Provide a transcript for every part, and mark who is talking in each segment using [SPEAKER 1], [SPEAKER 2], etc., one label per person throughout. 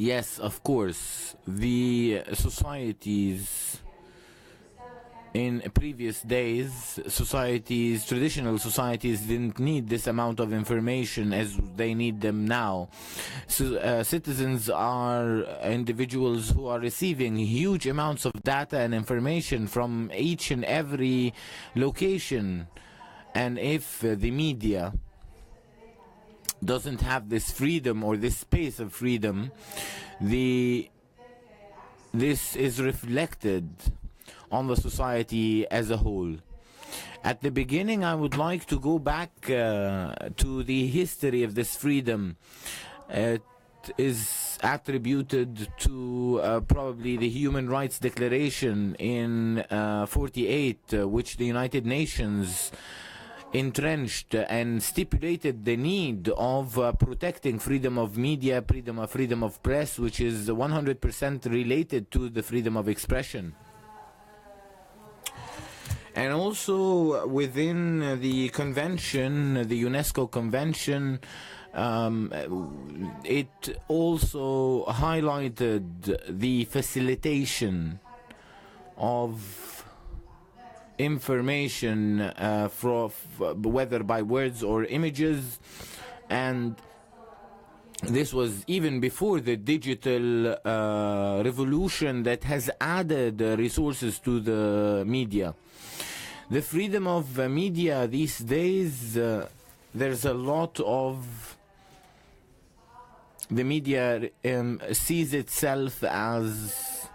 [SPEAKER 1] Yes, of course. The societies in previous days, traditional societies didn't need this amount of information as they need them now. So, citizens are individuals who are receiving huge amounts of data and information from each and every location. And if the media doesn't have this freedom or this space of freedom, this is reflected on the society as a whole. At the beginning, I would like to go back to the history of this freedom. It is attributed to probably the Human Rights Declaration in 48, which the United Nations entrenched and stipulated the need of protecting freedom of media, freedom of press, which is 100% related to the freedom of expression. And also within the convention, the UNESCO convention, it also highlighted the facilitation of information, whether by words or images, and this was even before the digital revolution that has added resources to the media. The freedom of media these days, there's a lot of the media sees itself as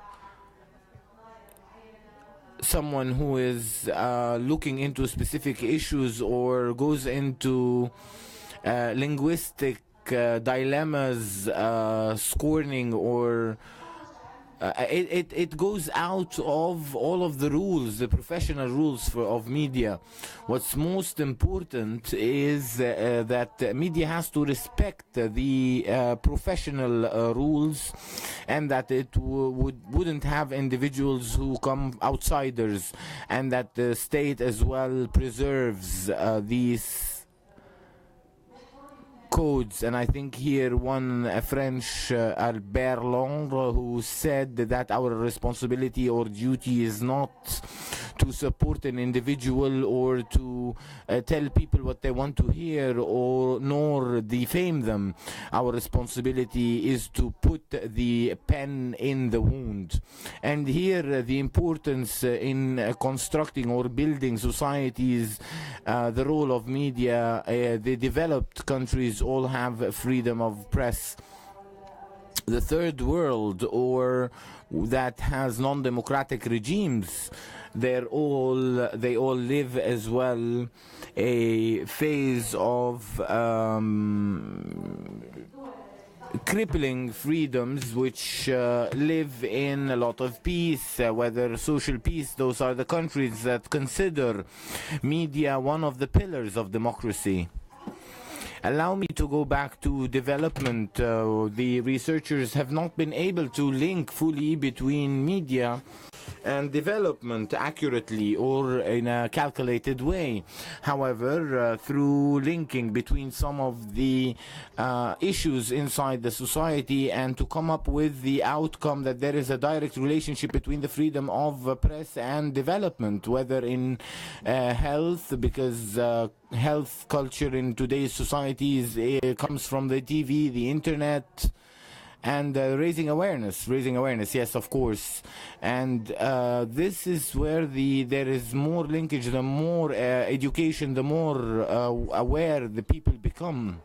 [SPEAKER 1] someone who is looking into specific issues or goes into linguistic dilemmas, scorning, or it goes out of all of the rules, the professional rules of media. What's most important is that media has to respect the professional rules, and that it wouldn't have individuals who come outsiders, and that the state as well preserves these codes. And I think here a French, Albert Londres, who said that our responsibility or duty is not to support an individual or to tell people what they want to hear, nor defame them. Our responsibility is to put the pen in the wound. And here the importance in constructing or building societies, the role of media. The developed countries all have freedom of press. The third world, or that has non-democratic regimes, they all live as well a phase of crippling freedoms, which live in a lot of peace, whether social peace. Those are the countries that consider media one of the pillars of democracy. Allow me to go back to development. The researchers have not been able to link fully between media and development accurately or in a calculated way. However, through linking between some of the issues inside the society, and to come up with the outcome that there is a direct relationship between the freedom of press and development, whether in health, because health culture in today's societies comes from the TV, the internet, and raising awareness, yes, of course. And this is where there is more linkage. The more education, the more aware the people become,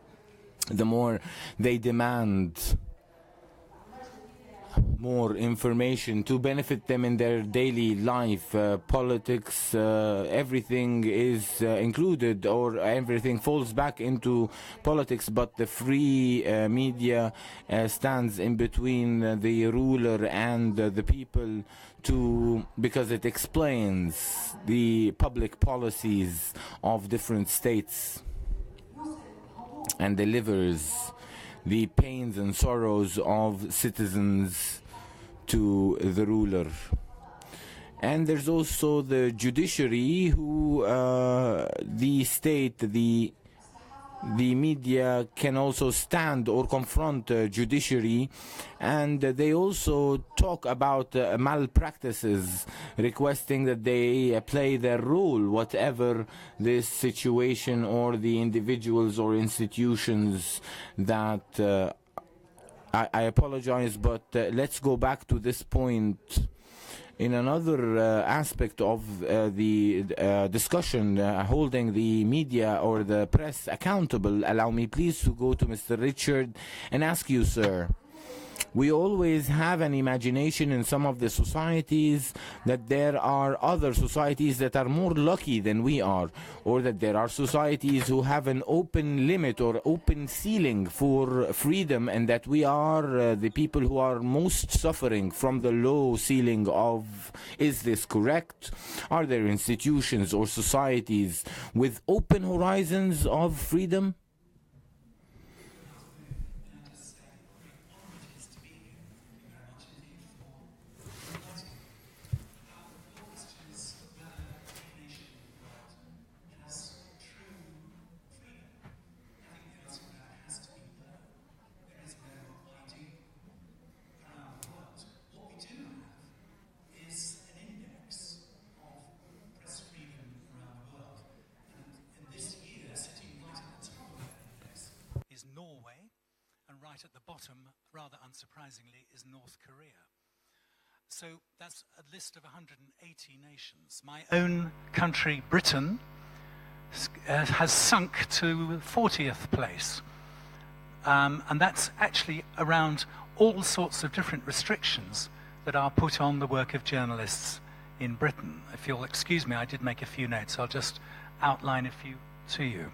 [SPEAKER 1] the more they demand more information to benefit them in their daily life. Politics, everything is included, or everything falls back into politics, but the free media stands in between the ruler and the people, because it explains the public policies of different states and delivers the pains and sorrows of citizens to the ruler. And there's also the judiciary, who the state, the the media can also stand or confront judiciary, and they also talk about malpractices, requesting that they play their role, whatever this situation or the individuals or institutions that I apologize, but let's go back to this point in another aspect of the discussion, holding the media or the press accountable. Allow me please to go to Mr. Richard and ask you, sir. We always have an imagination in some of the societies that there are other societies that are more lucky than we are, or that there are societies who have an open limit or open ceiling for freedom, and that we are the people who are most suffering from the low ceiling of. Is this correct? Are there institutions or societies with open horizons of freedom?
[SPEAKER 2] Norway, and right at the bottom, rather unsurprisingly, is North Korea. So that's a list of 180 nations. My own country, Britain, has sunk to 40th place. And that's actually around all sorts of different restrictions that are put on the work of journalists in Britain. If you'll excuse me, I did make a few notes. I'll just outline a few to you.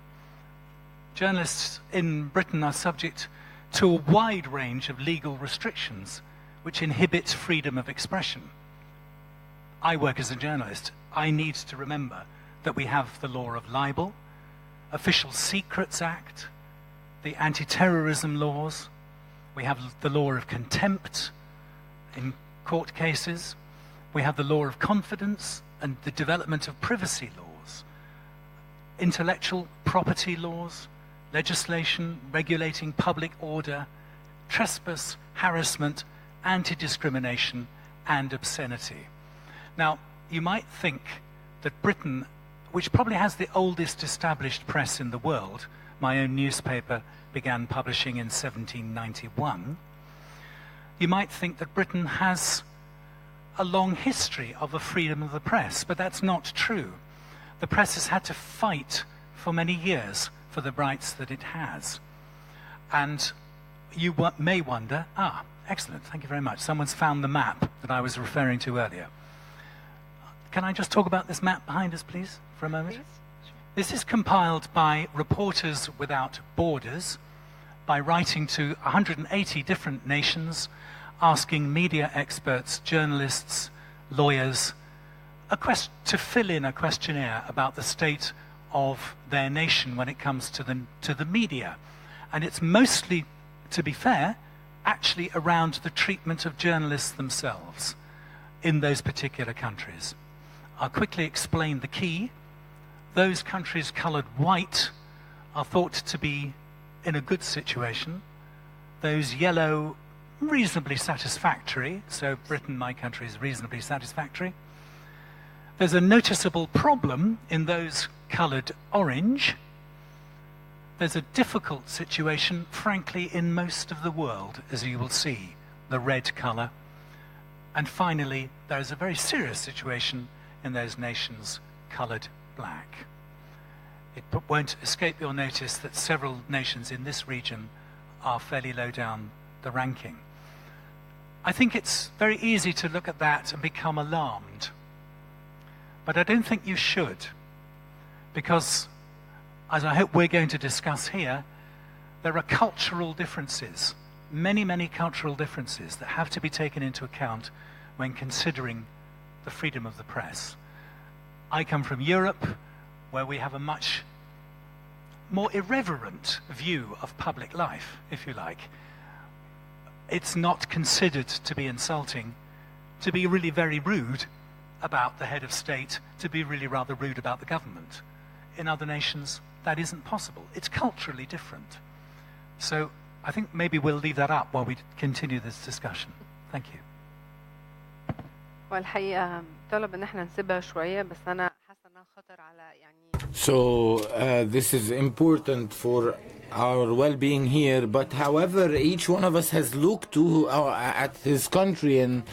[SPEAKER 2] Journalists in Britain are subject to a wide range of legal restrictions which inhibit freedom of expression. I work as a journalist. I need to remember that we have the law of libel, Official Secrets Act, the anti-terrorism laws, we have the law of contempt in court cases, we have the law of confidence and the development of privacy laws, intellectual property laws, legislation regulating public order, trespass, harassment, anti-discrimination, and obscenity. Now, you might think that Britain, which probably has the oldest established press in the world, my own newspaper began publishing in 1791, you might think that Britain has a long history of the freedom of the press, but that's not true. The press has had to fight for many years for the rights that it has. And you may wonder, excellent, thank you very much. Someone's found the map that I was referring to earlier. Can I just talk about this map behind us, please, for a moment? Please? Sure. This is compiled by Reporters Without Borders, by writing to 180 different nations, asking media experts, journalists, lawyers, to fill in a questionnaire about the state of their nation when it comes to the media. And it's mostly, to be fair, actually around the treatment of journalists themselves in those particular countries. I'll quickly explain the key. Those countries coloured white are thought to be in a good situation. Those yellow, reasonably satisfactory. So Britain, my country, is reasonably satisfactory. There's a noticeable problem in those coloured orange. There's a difficult situation, frankly, in most of the world, as you will see, the red colour. And finally, there's a very serious situation in those nations coloured black. It won't escape your notice that several nations in this region are fairly low down the ranking. I think it's very easy to look at that and become alarmed. But I don't think you should, because, as I hope we're going to discuss here, there are cultural differences, many, many cultural differences that have to be taken into account when considering the freedom of the press. I come from Europe, where we have a much more irreverent view of public life, if you like. It's not considered to be insulting, to be really very rude about the head of state, to be really rather rude about the government. In other nations, that isn't possible. It's culturally different. So I think maybe we'll leave that up while we continue this discussion. Thank you.
[SPEAKER 3] والحقيقة طلب إن إحنا نسيبها شوية بس أنا حاسة إنها خطر على يعني.
[SPEAKER 1] So this is important for our well-being here, but however, each one of us has looked to at his country and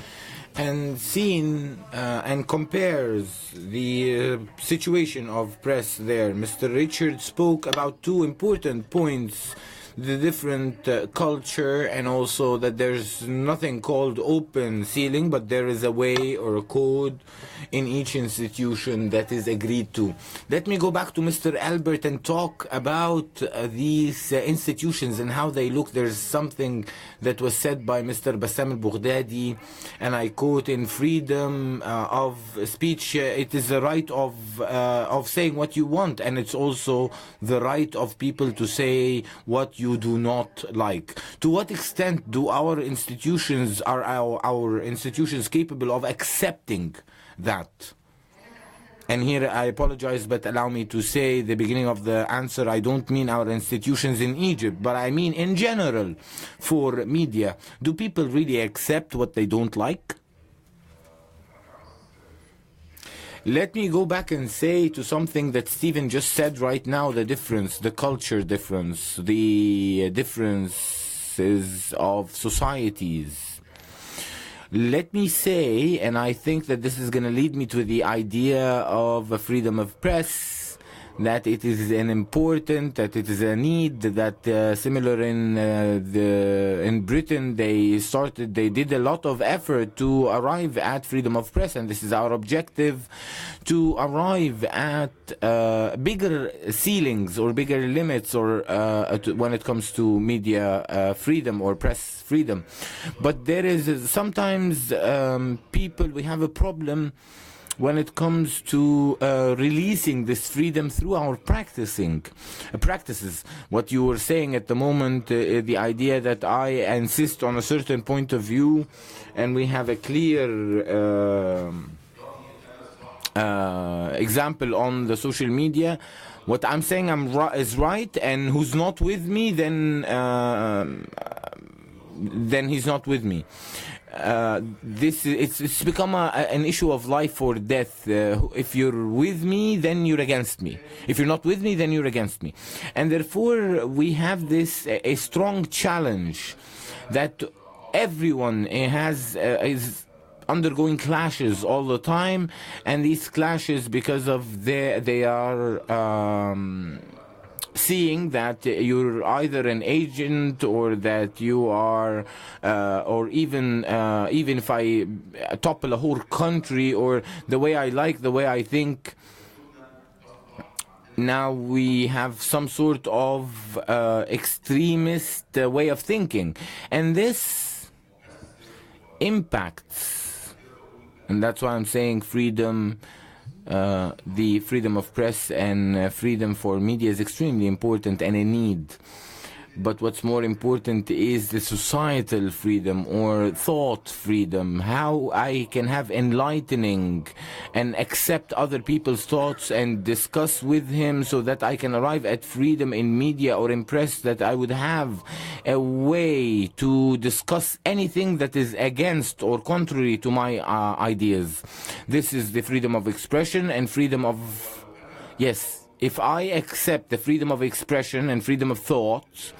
[SPEAKER 1] seen and compares the situation of press there. Mr. Richard spoke about two important points: the different culture, and also that there's nothing called open ceiling, but there is a way or a code in each institution that is agreed to. Let me go back to Mr. Albert and talk about these institutions and how they look. There's something that was said by Mr. Bassam al-Baghdadi, and I quote, in freedom of speech, it is the right of saying what you want, and it's also the right of people to say what you do not like. To what extent do our institutions, are our institutions capable of accepting that? And here I apologize, but allow me to say the beginning of the answer, I don't mean our institutions in Egypt, but I mean in general for media. Do people really accept what they don't like? Let me go back and say to something that Stephen just said right now, the difference, the culture difference, the differences of societies. Let me say, and I think that this is going to lead me to the idea of a freedom of press, that it is an important, that it is a need, that similar in Britain, they did a lot of effort to arrive at freedom of press, and this is our objective, to arrive at bigger ceilings or bigger limits, or when it comes to media freedom or press freedom. But there is sometimes people, we have a problem when it comes to releasing this freedom through our practices. What you were saying at the moment, the idea that I insist on a certain point of view, and we have a clear example on the social media. What I'm saying is right, and who's not with me, then he's not with me. It's become an issue of life or death. If you're with me, then you're against me. If you're not with me, then you're against me. And therefore, we have this a strong challenge that everyone is undergoing clashes all the time, and these clashes, because of they are seeing that you're either an agent, or that you are, or even if I topple a whole country, or the way I like, the way I think. Now we have some sort of extremist way of thinking, and this impacts, and that's why I'm saying freedom. The freedom of press and freedom for media is extremely important and a need. But what's more important is the societal freedom or thought freedom, how I can have enlightening and accept other people's thoughts and discuss with him, so that I can arrive at freedom in media or in press, that I would have a way to discuss anything that is against or contrary to my ideas. This is the freedom of expression and freedom of, yes, if I accept the freedom of expression and freedom of thought.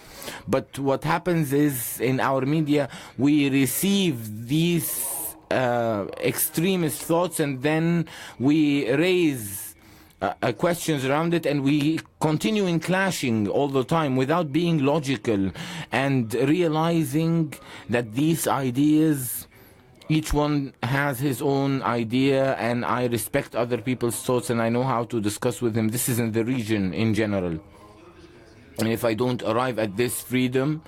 [SPEAKER 1] But what happens is, in our media, we receive these extremist thoughts, and then we raise questions around it, and we continue in clashing all the time without being logical and realizing that these ideas, each one has his own idea, and I respect other people's thoughts, and I know how to discuss with them. This is in the region in general. And if I don't arrive at this freedom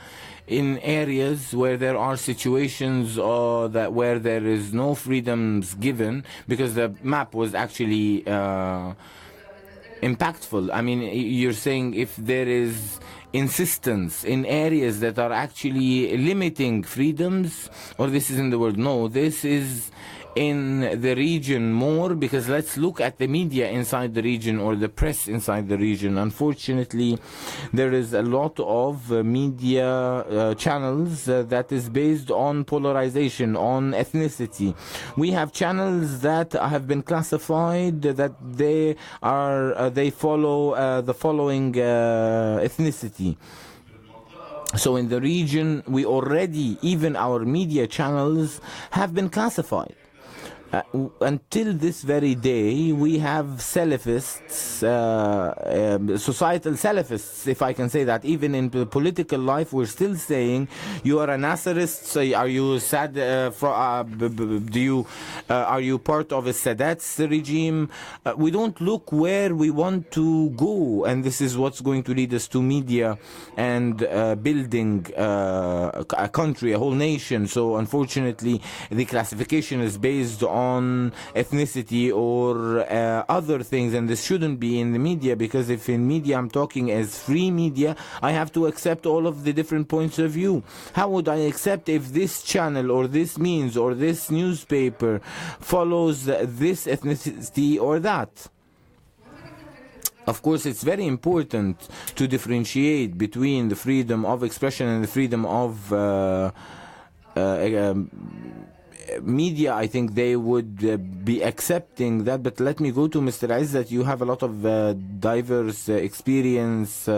[SPEAKER 1] in areas where there are situations where there is no freedoms given, because the map was actually impactful. I mean, you're saying if there is insistence in areas that are actually limiting freedoms, or this isn't the word, no, this is in the region more, because let's look at the media inside the region or the press inside the region. Unfortunately, there is a lot of media channels that is based on polarization, on ethnicity. We have channels that have been classified that they follow the following ethnicity. So in the region, we already, even our media channels have been classified. Until this very day, we have Salafists, societal Salafists, if I can say that. Even in the political life, we're still saying, you are a Nasserist, so are you sad? Are you part of a Sadat's regime? We don't look where we want to go, and this is what's going to lead us to media and building a country, a whole nation. So unfortunately, the classification is based on ethnicity or other things, and this shouldn't be in the media, because if in media I'm talking as free media, I have to accept all of the different points of view. How would I accept if this channel or this means or this newspaper follows this ethnicity or that? Of course, it's very important to differentiate between the freedom of expression and the freedom of media. I think they would be accepting that, but let me go to Mr. Izzat. You have a lot of diverse experience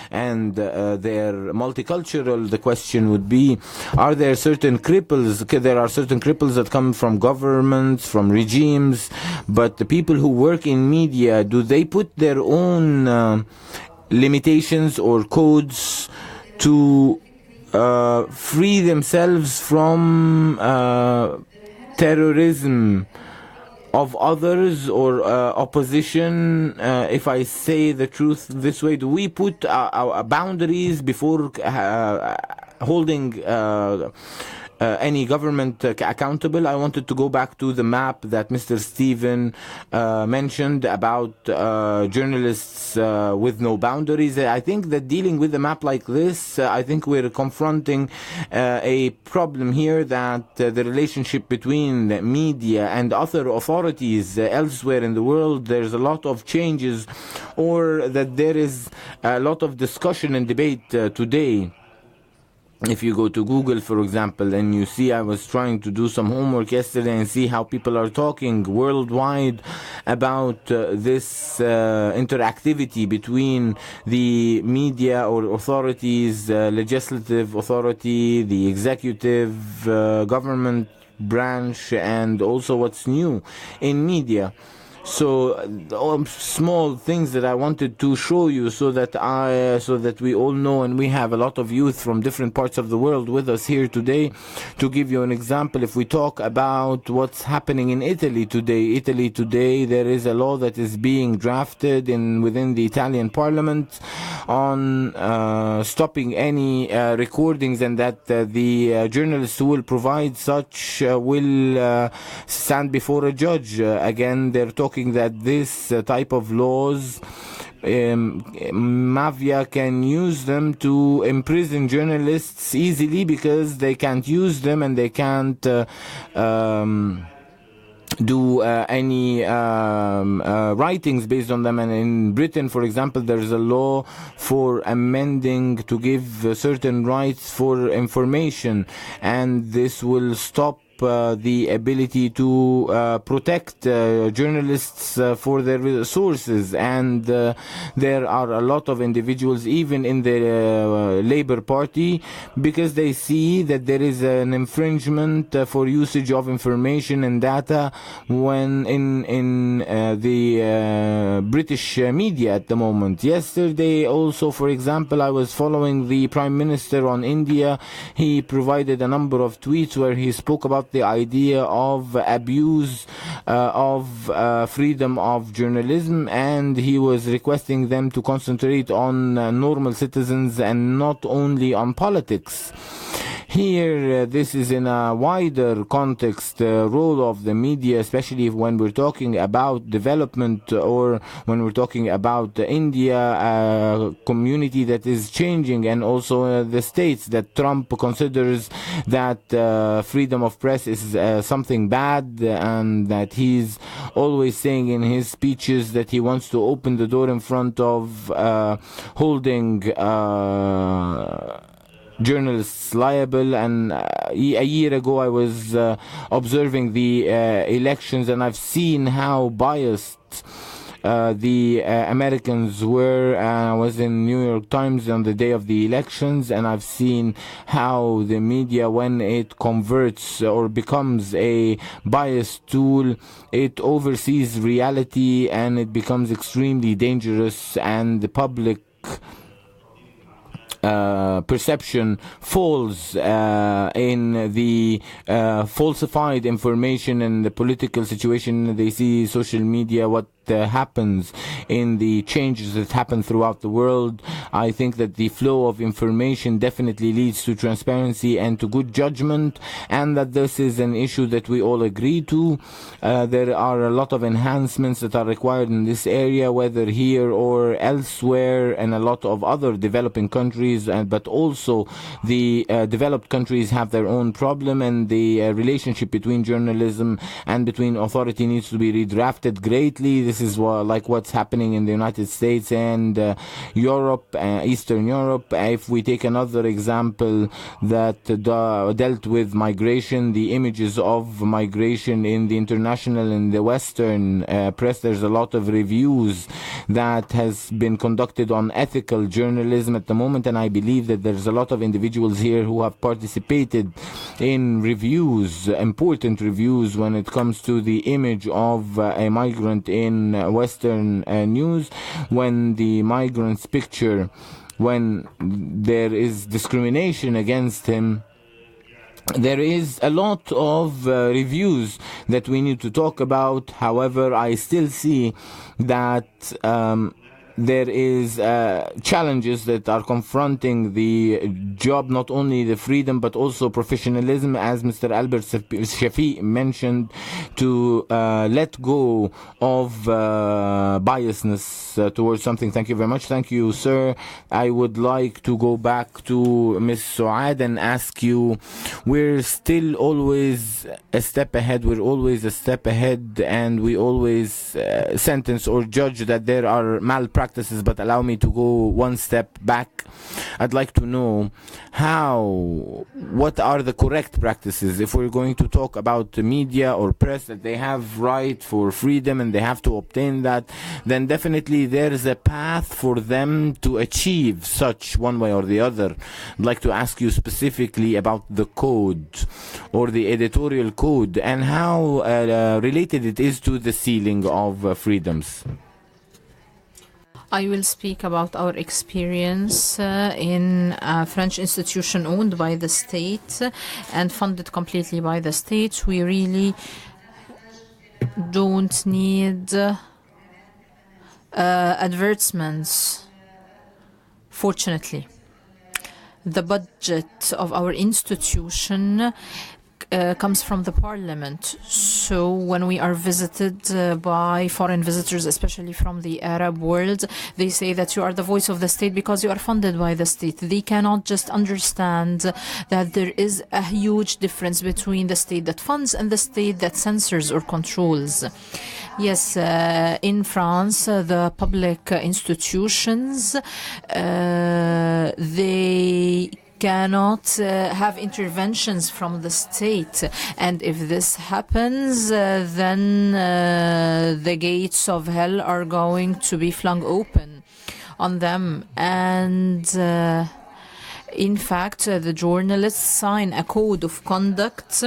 [SPEAKER 1] and they're multicultural. The question would be, are there certain cripples? Okay, there are certain cripples that come from governments, from regimes, but the people who work in media, do they put their own limitations or codes to free themselves from terrorism of others or opposition? If I say the truth this way, do we put our boundaries before holding any government accountable? I wanted to go back to the map that Mr. Stephen mentioned about journalists with no boundaries. I think that dealing with a map like this, I think we're confronting a problem here, that the relationship between the media and other authorities elsewhere in the world, there's a lot of changes, or that there is a lot of discussion and debate today. If you go to Google, for example, and you see, I was trying to do some homework yesterday and see how people are talking worldwide about this interactivity between the media or authorities, legislative authority, the executive government branch, and also what's new in media. So small things that I wanted to show you, so that we all know, and we have a lot of youth from different parts of the world with us here today. To give you an example, if we talk about what's happening in Italy today, there is a law that is being drafted within the Italian Parliament on stopping any recordings, and that the journalists who will provide such will stand before a judge. Again, they're talking that this type of laws, mafia can use them to imprison journalists easily, because they can't use them and they can't do any writings based on them. And in Britain, for example, there is a law for amending to give certain rights for information, and this will stop the ability to protect journalists for their sources. And there are a lot of individuals, even in the Labour Party, because they see that there is an infringement for usage of information and data when in the British media at the moment. Yesterday also, for example, I was following the Prime Minister on India. He provided a number of tweets where he spoke about the idea of abuse of freedom of journalism, and he was requesting them to concentrate on normal citizens and not only on politics. Here, this is in a wider context, role of the media, especially when we're talking about development or when we're talking about India, a community that is changing, and also the states that Trump considers that freedom of press is something bad, and that he's always saying in his speeches that he wants to open the door in front of holding journalists liable. And a year ago I was observing the elections, and I've seen how biased the Americans were. I was in New York Times on the day of the elections, and I've seen how the media, when it converts or becomes a biased tool, it oversees reality and it becomes extremely dangerous, and the public perception falls in the falsified information and the political situation. They see social media, what happens in the changes that happen throughout the world. I think that the flow of information definitely leads to transparency and to good judgment, and that this is an issue that we all agree to. There are a lot of enhancements that are required in this area, whether here or elsewhere, and a lot of other developing countries, but also the developed countries have their own problem, and the relationship between journalism and between authority needs to be redrafted greatly. This is like what's happening in the United States and Europe, Eastern Europe. If we take another example that dealt with migration, the images of migration in the international and the Western press, there's a lot of reviews that has been conducted on ethical journalism at the moment, and I believe that there's a lot of individuals here who have participated in reviews, important reviews, when it comes to the image of a migrant in Western news. When the migrant's picture, when there is discrimination against him, there is a lot of reviews that we need to talk about. However, I still see that there is challenges that are confronting the job, not only the freedom but also professionalism, as Mr. Albert Shafi mentioned, to let go of biasness towards something. Thank you very much. Thank you, sir. I would like to go back to Ms. Suad and ask you, we're still always a step ahead, we're always a step ahead, and we always sentence or judge that there are malpractices, but allow me to go one step back. I'd like to know what are the correct practices if we're going to talk about the media or press, that they have right for freedom and they have to obtain that. Then definitely there is a path for them to achieve such one way or the other. I'd like to ask you specifically about the code or the editorial code and how related it is to the ceiling of freedoms.
[SPEAKER 4] I will speak about our experience in a French institution owned by the state and funded completely by the state. We really don't need advertisements, fortunately. The budget of our institution comes from the parliament. So when we are visited by foreign visitors, especially from the Arab world, they say that you are the voice of the state because you are funded by the state. They cannot just understand that there is a huge difference between the state that funds and the state that censors or controls. Yes, in France, the public institutions, they cannot have interventions from the state, and if this happens, then the gates of hell are going to be flung open on them. And in fact, the journalists sign a code of conduct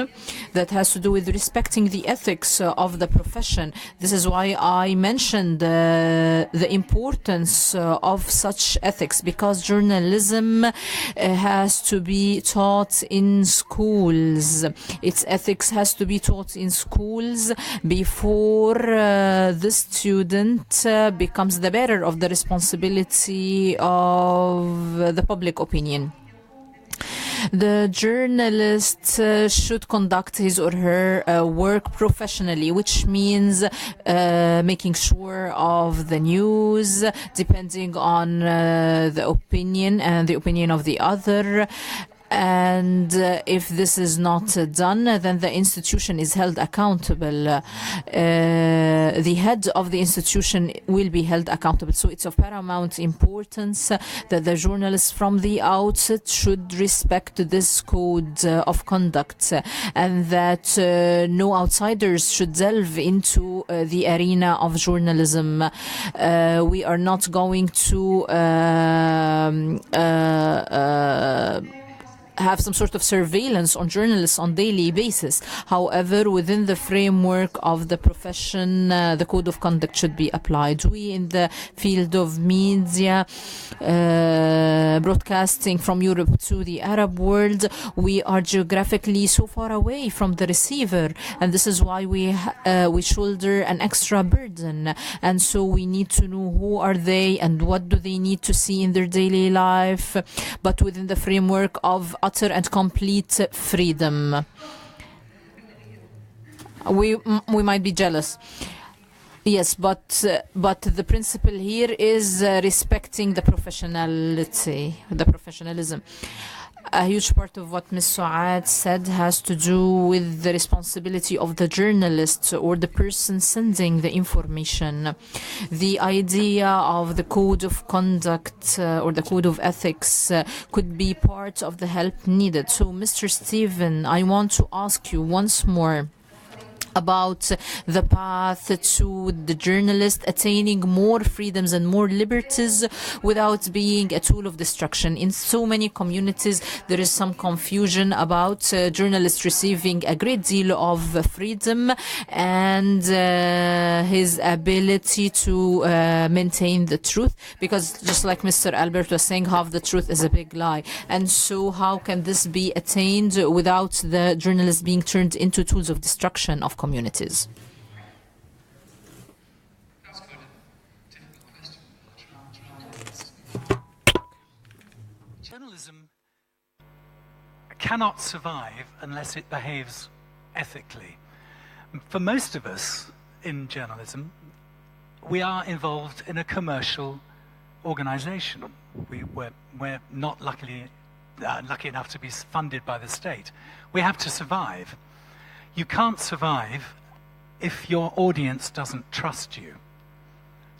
[SPEAKER 4] that has to do with respecting the ethics of the profession. This is why I mentioned the importance of such ethics, because journalism has to be taught in schools. Its ethics has to be taught in schools before the student becomes the bearer of the responsibility of the public opinion. The journalist should conduct his or her work professionally, which means making sure of the news, depending on the opinion and the opinion of the other. And if this is not done, then the institution is held accountable. The head of the institution will be held accountable. So it's of paramount importance that the journalists from the outset should respect this code of conduct, and that no outsiders should delve into the arena of journalism. We are not going to have some sort of surveillance on journalists on daily basis. However, within the framework of the profession, the code of conduct should be applied. We in the field of media, broadcasting from Europe to the Arab world, we are geographically so far away from the receiver, and this is why we shoulder an extra burden. And so we need to know who are they and what do they need to see in their daily life, but within the framework of utter and complete freedom. We might be jealous. Yes, but the principle here is respecting the professionality, the professionalism. A huge part of what Ms. Suad said has to do with the responsibility of the journalist or the person sending the information. The idea of the code of conduct or the code of ethics could be part of the help needed. So, Mr. Stephen, I want to ask you once more about the path to the journalist attaining more freedoms and more liberties without being a tool of destruction. In so many communities, there is some confusion about journalists receiving a great deal of freedom and his ability to maintain the truth, because just like Mr. Albert was saying, half the truth is a big lie. And so how can this be attained without the journalists being turned into tools of destruction of communities?
[SPEAKER 2] Journalism cannot survive unless it behaves ethically. For most of us in journalism, we are involved in a commercial organization. We're not lucky enough to be funded by the state. We have to survive. You can't survive if your audience doesn't trust you.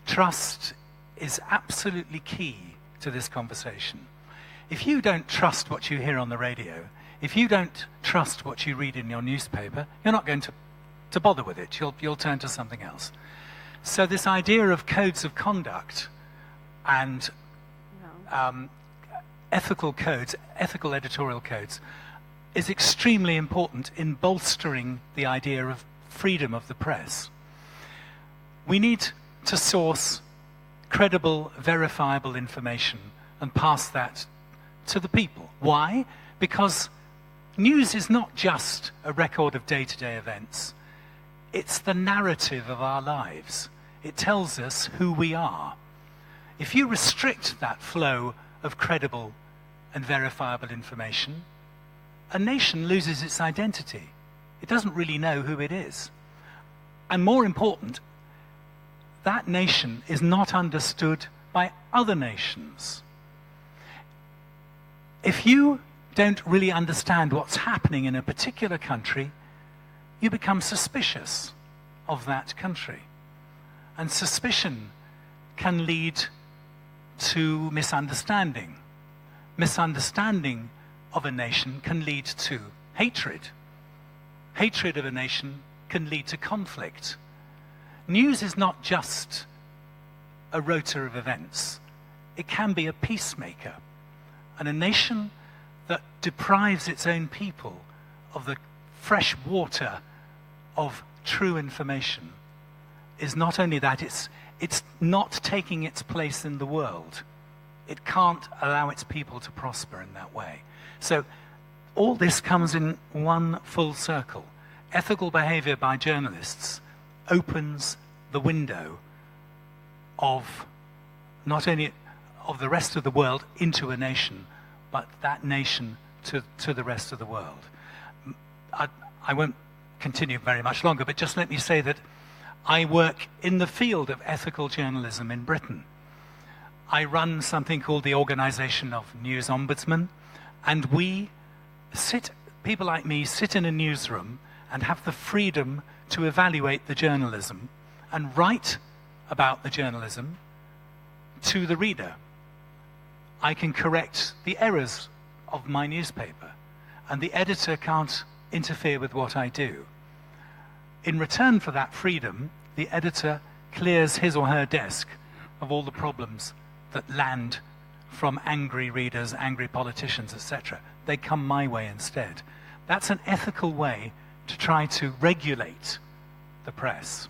[SPEAKER 2] Trust is absolutely key to this conversation. If you don't trust what you hear on the radio, if you don't trust what you read in your newspaper, you're not going to bother with it. You'll turn to something else. So this idea of codes of conduct and ethical codes, ethical editorial codes, is extremely important in bolstering the idea of freedom of the press. We need to source credible, verifiable information and pass that to the people. Why? Because news is not just a record of day-to-day events. It's the narrative of our lives. It tells us who we are. If you restrict that flow of credible and verifiable information, a nation loses its identity. It doesn't really know who it is. And more important, that nation is not understood by other nations. If you don't really understand what's happening in a particular country, you become suspicious of that country. And suspicion can lead to misunderstanding. Misunderstanding of a nation can lead to hatred. Hatred of a nation can lead to conflict. News is not just a rotor of events. It can be a peacemaker. And a nation that deprives its own people of the fresh water of true information is not only that, it's not taking its place in the world. It can't allow its people to prosper in that way. So all this comes in one full circle. Ethical behavior by journalists opens the window of not only of the rest of the world into a nation, but that nation to the rest of the world. I won't continue very much longer, but just let me say that I work in the field of ethical journalism in Britain. I run something called the Organisation of News Ombudsmen, and people like me sit in a newsroom and have the freedom to evaluate the journalism and write about the journalism to the reader. I can correct the errors of my newspaper, and the editor can't interfere with what I do. In return for that freedom, the editor clears his or her desk of all the problems that land from angry readers, angry politicians, etc. They come my way instead. That's an ethical way to try to regulate the press.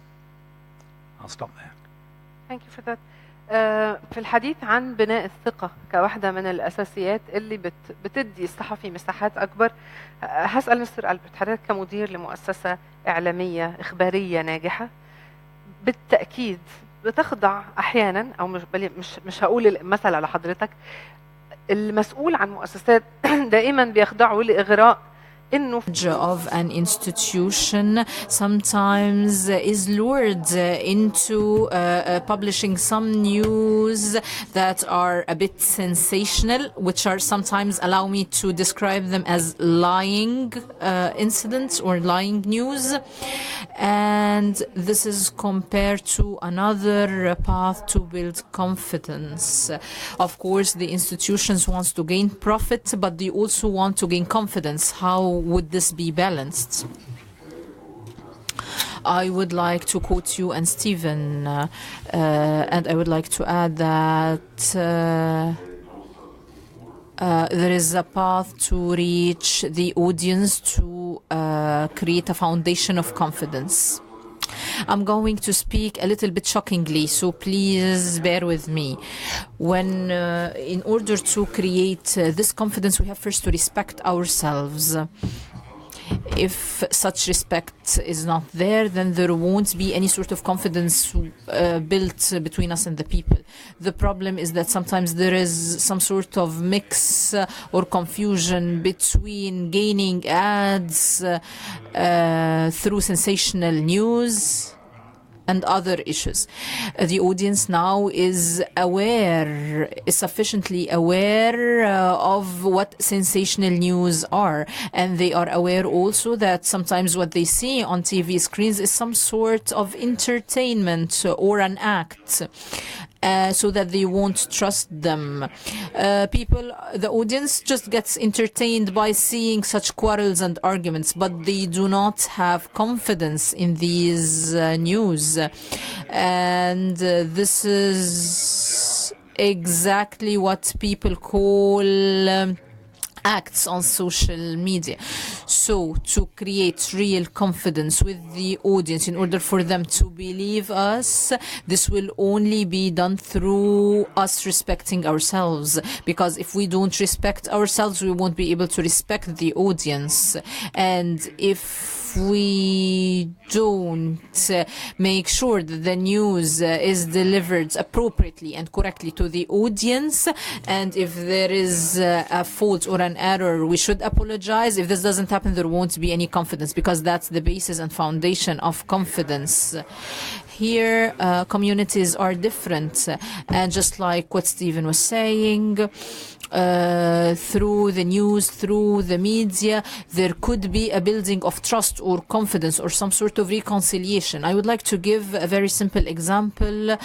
[SPEAKER 2] I'll stop there.
[SPEAKER 3] Thank you for that. في الحديث عن بناء الثقة كواحدة من الأساسيات اللي بتدي الصحفي مساحات أكبر، هسأل مستر ألبرت، حضرتك كمدير لمؤسسة إعلامية إخبارية ناجحة بالتأكيد بتخضع أحيانا، أو مش هقول المثل على حضرتك، المسؤول عن مؤسسات دائما بيخضعوا لإغراء
[SPEAKER 4] of an institution sometimes is lured into publishing some news that are a bit sensational, which are sometimes, allow me to describe them as lying incidents or lying news. And this is compared to another path to build confidence. Of course, the institutions want to gain profit, but they also want to gain confidence. How would this be balanced? I would like to quote you and Stephen, and I would like to add that there is a path to reach the audience to create a foundation of confidence. I'm going to speak a little bit shockingly, so please bear with me. When, in order to create this confidence, we have first to respect ourselves. If such respect is not there, then there won't be any sort of confidence built between us and the people. The problem is that sometimes there is some sort of mix or confusion between gaining ads through sensational news and other issues. The audience now is sufficiently aware of what sensational news are. And they are aware also that sometimes what they see on TV screens is some sort of entertainment or an act. So that they won't trust them. The audience just gets entertained by seeing such quarrels and arguments, but they do not have confidence in these news. And this is exactly what people call acts on social media. So to create real confidence with the audience, in order for them to believe us, this will only be done through us respecting ourselves. Because if we don't respect ourselves, we won't be able to respect the audience. And if we don't make sure that the news is delivered appropriately and correctly to the audience, and if there is a fault or an error, we should apologize. If this doesn't happen, there won't be any confidence, because that's the basis and foundation of confidence. Here, communities are different, and just like what Stephen was saying, through the news, through the media, there could be a building of trust or confidence or some sort of reconciliation. I would like to give a very simple example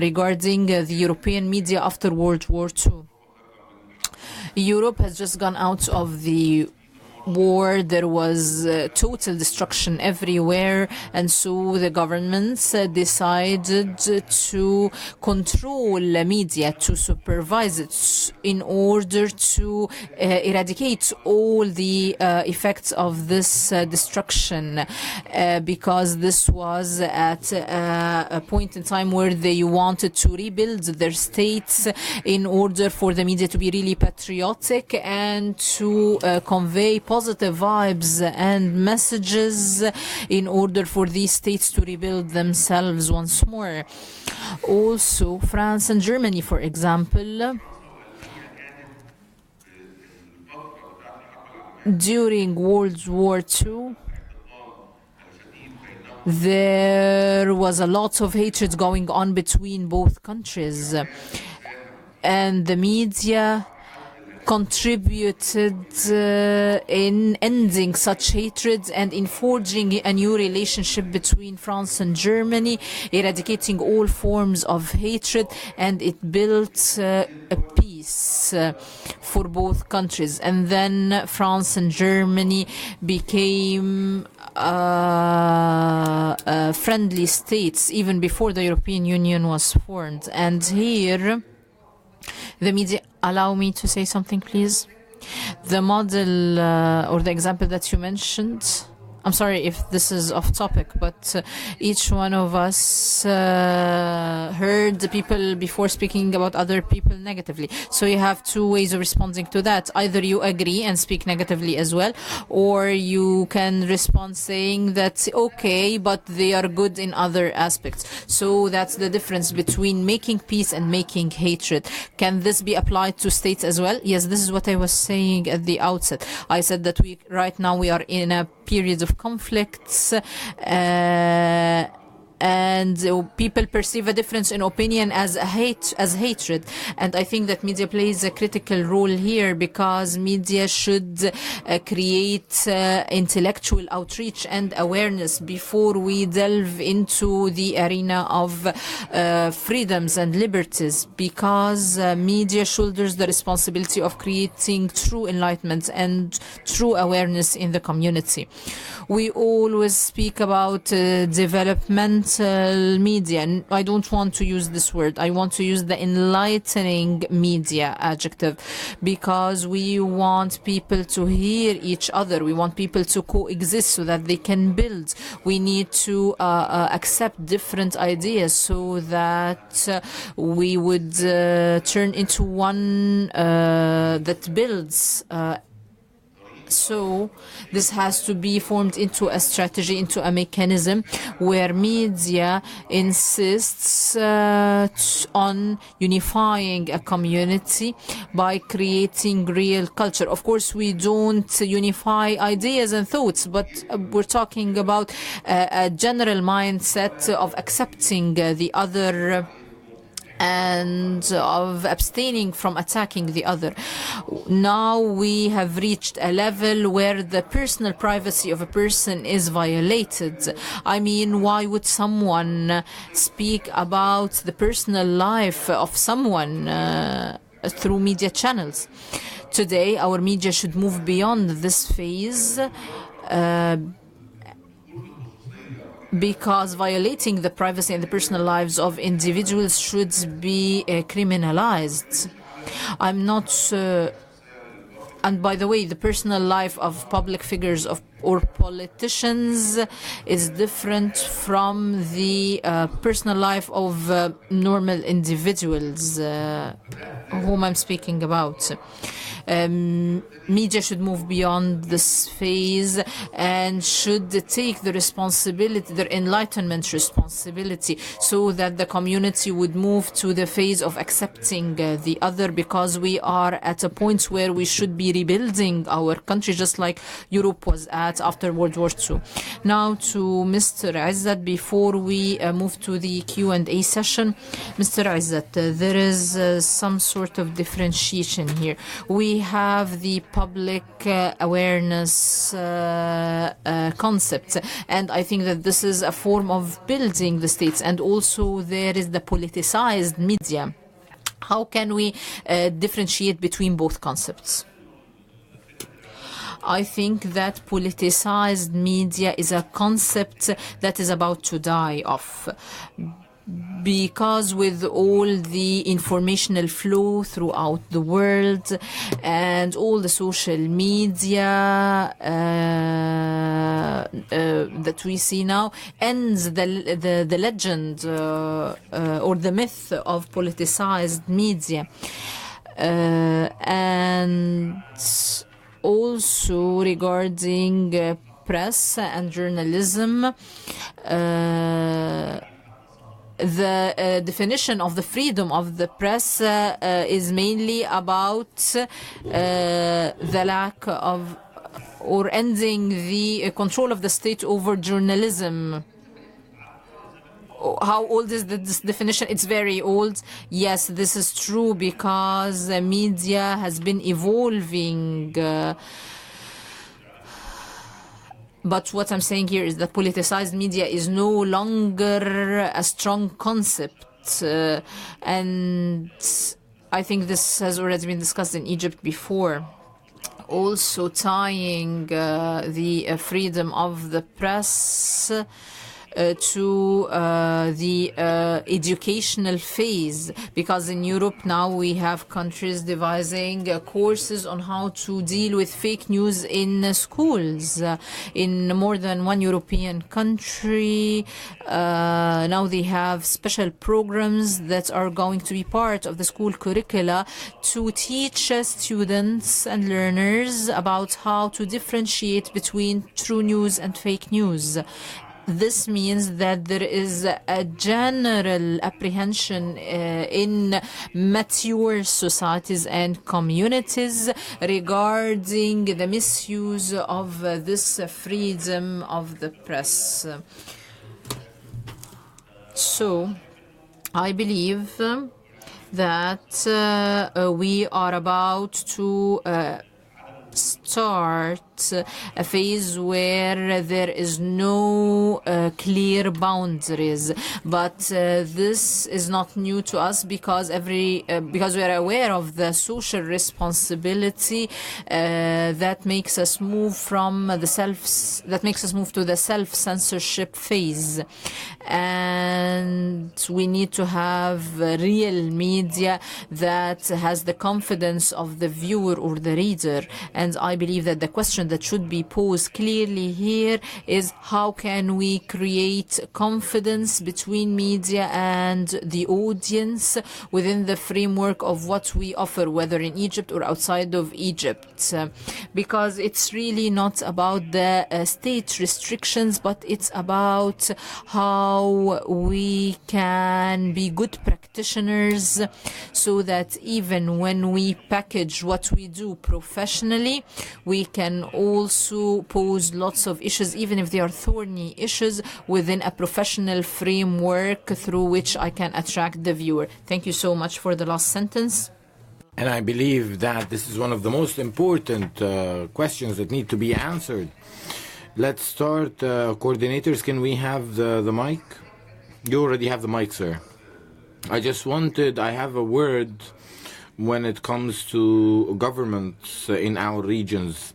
[SPEAKER 4] regarding the European media after World War II. Europe has just gone out of the war. There was total destruction everywhere, and so the governments decided to control media, to supervise it in order to eradicate all the effects of this destruction, because this was at a point in time where they wanted to rebuild their states in order for the media to be really patriotic and to convey positive vibes and messages in order for these states to rebuild themselves once more. Also, France and Germany, for example, during World War II, there was a lot of hatred going on between both countries, and the media contributed in ending such hatred and in forging a new relationship between France and Germany, eradicating all forms of hatred, and it built a peace for both countries. And then France and Germany became friendly states even before the European Union was formed. And here the media, allow me to say something, please. The model or the example that you mentioned, I'm sorry if this is off topic, but each one of us heard the people before speaking about other people negatively. So you have two ways of responding to that. Either you agree and speak negatively as well, or you can respond saying that, okay, but they are good in other aspects. So that's the difference between making peace and making hatred. Can this be applied to states as well? Yes, this is what I was saying at the outset. I said that right now we are in a period of conflicts, and people perceive a difference in opinion as hatred. And I think that media plays a critical role here, because media should create intellectual outreach and awareness before we delve into the arena of freedoms and liberties, because media shoulders the responsibility of creating true enlightenment and true awareness in the community. We always speak about developmental media, and I don't want to use this word. I want to use the enlightening media adjective, because we want people to hear each other. We want people to coexist so that they can build. We need to accept different ideas so that we would turn into one that builds. So this has to be formed into a strategy, into a mechanism where media insists on unifying a community by creating real culture. Of course, we don't unify ideas and thoughts, but we're talking about a general mindset of accepting the other and of abstaining from attacking the other. Now we have reached a level where the personal privacy of a person is violated. I mean, why would someone speak about the personal life of someone through media channels? Today, our media should move beyond this phase, because violating the privacy and the personal lives of individuals should be criminalized. I'm not... and by the way, the personal life of public figures or politicians is different from the personal life of normal individuals whom I'm speaking about. Media should move beyond this phase and should take the responsibility, their enlightenment responsibility, so that the community would move to the phase of accepting the other, because we are at a point where we should be rebuilding our country, just like Europe was at after World War II. Now to Mr. Izzat, before we move to the Q&A session. Mr. Izzat, there is some sort of differentiation here. We have the public awareness concept, and I think that this is a form of building the states, and also there is the politicized media. How can we differentiate between both concepts? I think that politicized media is a concept that is about to die off, because with all the informational flow throughout the world and all the social media that we see now, ends the legend or the myth of politicized media. And also regarding press and journalism, the definition of the freedom of the press is mainly about the lack of or ending the control of the state over journalism. How old is this definition? It's very old. Yes, this is true because media has been evolving. But what I'm saying here is that politicized media is no longer a strong concept. And I think this has already been discussed in Egypt before. Also tying the freedom of the press to the educational phase, because in Europe now we have countries devising courses on how to deal with fake news in schools. In more than one European country, now they have special programs that are going to be part of the school curricula to teach students and learners about how to differentiate between true news and fake news. This means that there is a general apprehension in mature societies and communities regarding the misuse of this freedom of the press. So, I believe that we are about to start a phase where there is no clear boundaries, but this is not new to us because because we are aware of the social responsibility that makes us move from the to the self-censorship phase, and we need to have real media that has the confidence of the viewer or the reader. And I believe that the question that should be posed clearly here is how can we create confidence between media and the audience within the framework of what we offer, whether in Egypt or outside of Egypt, because it's really not about the state restrictions, but it's about how we can be good practitioners so that even when we package what we do professionally, we can also pose lots of issues, even if they are thorny issues, within a professional framework through which I can attract the viewer. Thank you so much for the last sentence.
[SPEAKER 1] And I believe that this is one of the most important questions that need to be answered. Let's start. Coordinators, can we have the mic? You already have the mic, sir. I have a word when it comes to governments in our regions.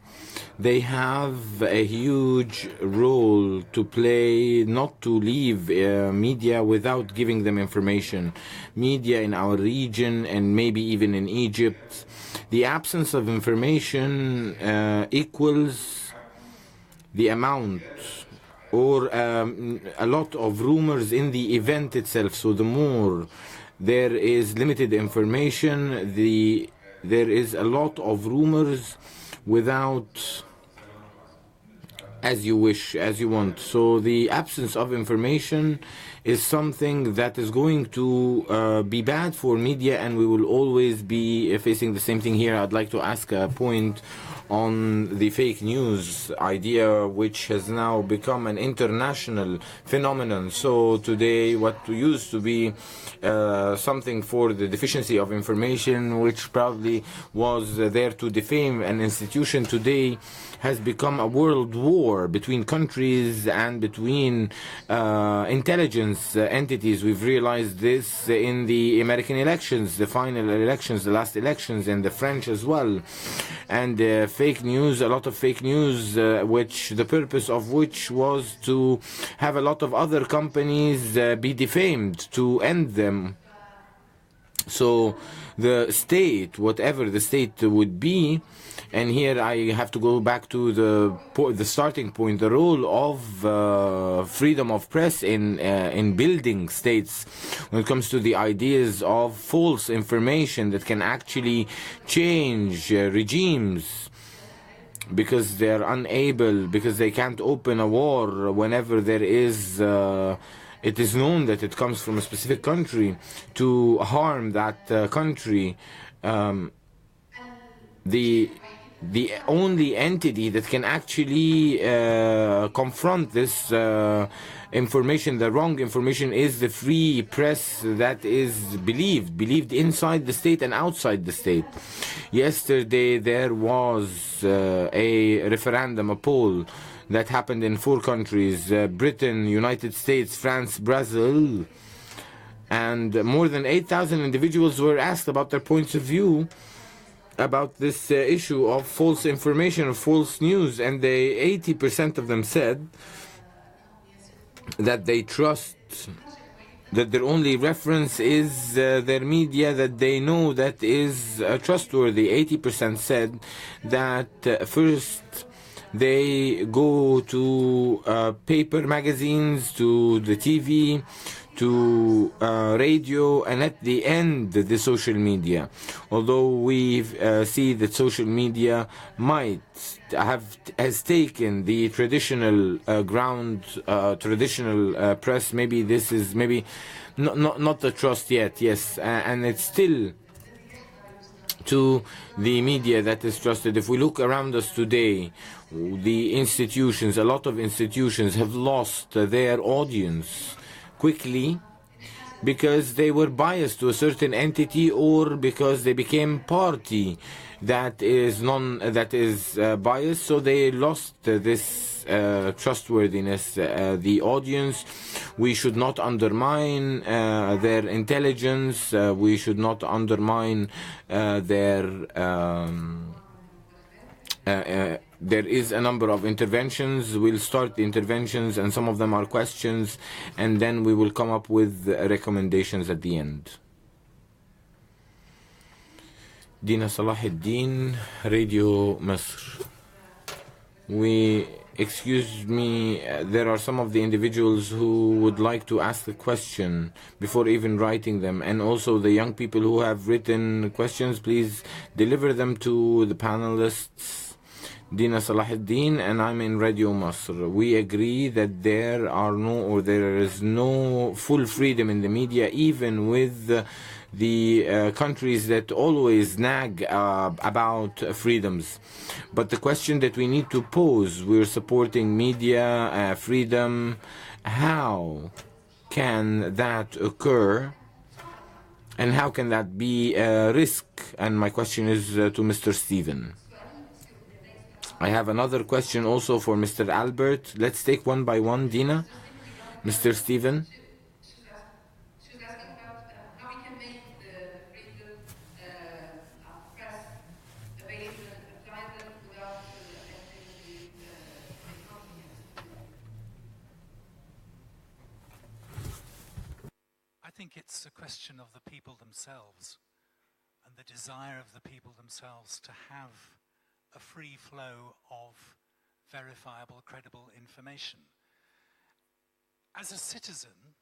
[SPEAKER 1] They have a huge role to play, not to leave media without giving them information. Media in our region and maybe even in Egypt, the absence of information equals the amount or a lot of rumors in the event itself. So the more there is limited information, there is a lot of rumors without as you wish, as you want. So the absence of information is something that is going to be bad for media, and we will always be facing the same thing here. I'd like to ask a point on the fake news idea, which has now become an international phenomenon. So today, what used to be something for the deficiency of information, which probably was there to defame an institution, today has become a world war between countries and between intelligence entities. We've realized this in the American elections, the final elections, the last elections, and the French as well. And fake news, a lot of fake news, which the purpose of which was to have a lot of other companies be defamed, to end them. So the state, whatever the state would be, and here I have to go back to the starting point, the role of freedom of press in building states when it comes to the ideas of false information that can actually change regimes, because they are unable, because they can't open a war whenever there is it is known that it comes from a specific country, to harm that country. The the only entity that can actually confront this information, the wrong information, is the free press that is believed inside the state and outside the state. Yesterday there was a referendum, a poll that happened in 4 countries, Britain, United States, France, Brazil, and more than 8,000 individuals were asked about their points of view about this issue of false information or false news, and 80% of them said that they trust, that their only reference is their media that they know that is trustworthy. 80% said that first they go to paper magazines, to the TV, to radio, and at the end the social media. Although we see that social media has taken the traditional traditional press, maybe this is not the trust yet, yes, and it's still to the media that is trusted. If we look around us today, the institutions, a lot of institutions have lost their audience quickly because they were biased to a certain entity, or because they became party that is biased, so they lost this trustworthiness. The audience, we should not undermine their intelligence, we should not undermine there is a number of interventions. We'll start the interventions, and some of them are questions, and then we will come up with recommendations at the end. Dina Salahuddin, Radio Misr. Excuse me, there are some of the individuals who would like to ask the question before even writing them, and also the young people who have written questions, please deliver them to the panelists. Dina Salahuddin, and I'm in Radio Misr. We agree that there is no full freedom in the media, even with the countries that always nag about freedoms. But the question that we need to pose, we're supporting media freedom. How can that occur? And how can that be a risk? And my question is to Mr. Stephen. I have another question also for Mr. Albert. Let's take one by one, Dina. Mr. Stephen.
[SPEAKER 5] She was asking about how we can make the freedom of press available and apply them without affecting the economy.
[SPEAKER 2] I think it's a question of the people themselves and the desire of the people themselves to have a free flow of verifiable, credible information. As a citizen,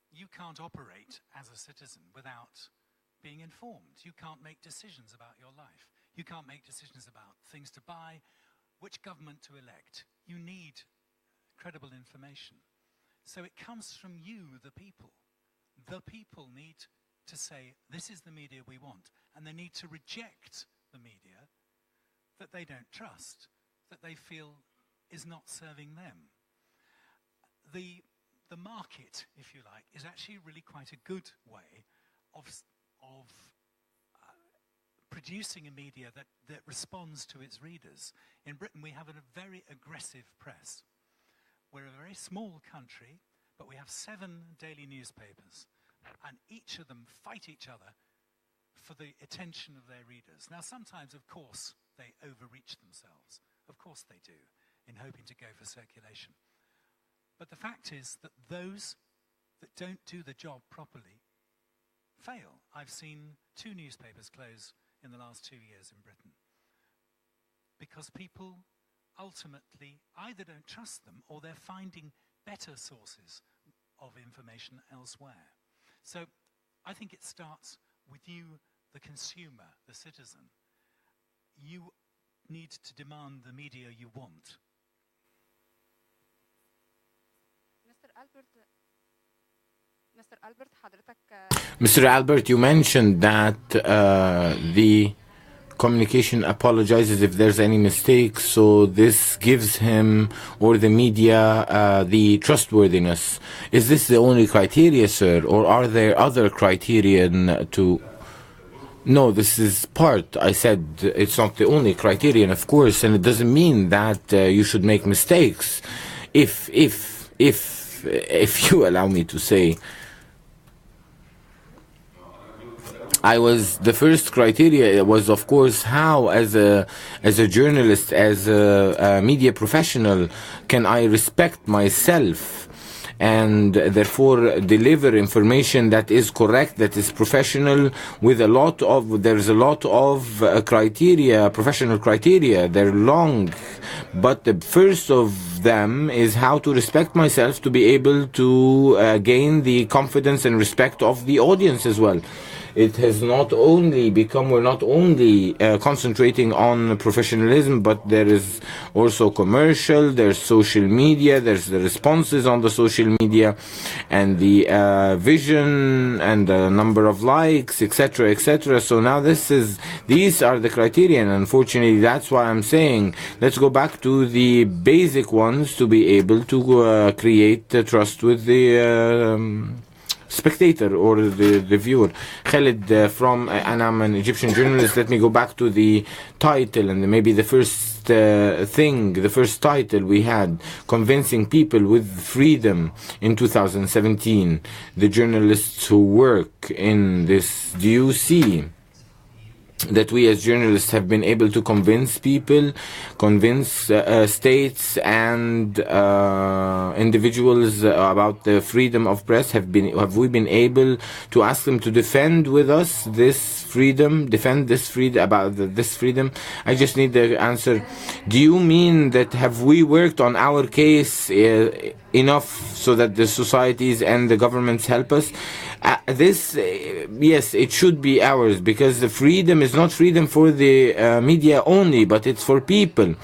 [SPEAKER 2] you can't operate as a citizen without being informed. You can't make decisions about your life. You can't make decisions about things to buy, which government to elect. You need credible information. So it comes from you, the people. The people need to say, this is the media we want, and they need to reject the media that they don't trust, that they feel is not serving them. The market, if you like, is actually really quite a good way of producing a media that responds to its readers. In Britain, we have a very aggressive press. We're a very small country, but we have 7 daily newspapers, and each of them fight each other for the attention of their readers. Now, sometimes, of course, they overreach themselves. Of course they do, in hoping to go for circulation. But the fact is that those that don't do the job properly fail. I've seen 2 newspapers close in the last 2 years in Britain because people ultimately either don't trust them or they're finding better sources of information elsewhere. So I think it starts with you, the consumer, the citizen. You need to demand the media you want.
[SPEAKER 1] Mr. Albert, you mentioned that the communication apologizes if there's any mistake, so this gives him or the media the trustworthiness. Is this the only criteria, sir, or are there other criterion to... No, this is part. I said it's not the only criterion, of course, and it doesn't mean that you should make mistakes. If you allow me to say, the first criteria was, of course, how, as a journalist, as a media professional, can I respect myself and therefore deliver information that is correct, that is professional, with there's a lot of criteria, professional criteria. They're long, but the first of them is how to respect myself, to be able to gain the confidence and respect of the audience as well. It has not only become, we're not only concentrating on professionalism, but there is also commercial, there's social media, there's the responses on the social media, and the vision, and the number of likes, etc., etc. So now these are the criteria, and unfortunately that's why I'm saying, let's go back to the basic ones to be able to create trust with the spectator or the viewer. Khalid and I'm an Egyptian journalist. Let me go back to the title, and maybe the first the first title we had, Convincing People with Freedom, in 2017. The journalists who work in this, do you see that we as journalists have been able to convince people, convince states and individuals about the freedom of press? Have we been able to ask them to defend with us this freedom, defend this freedom, about this freedom? I just need the answer. Do you mean that have we worked on our case enough so that the societies and the governments help us? Yes, it should be ours, because the freedom is not freedom for the media only, but it's for people.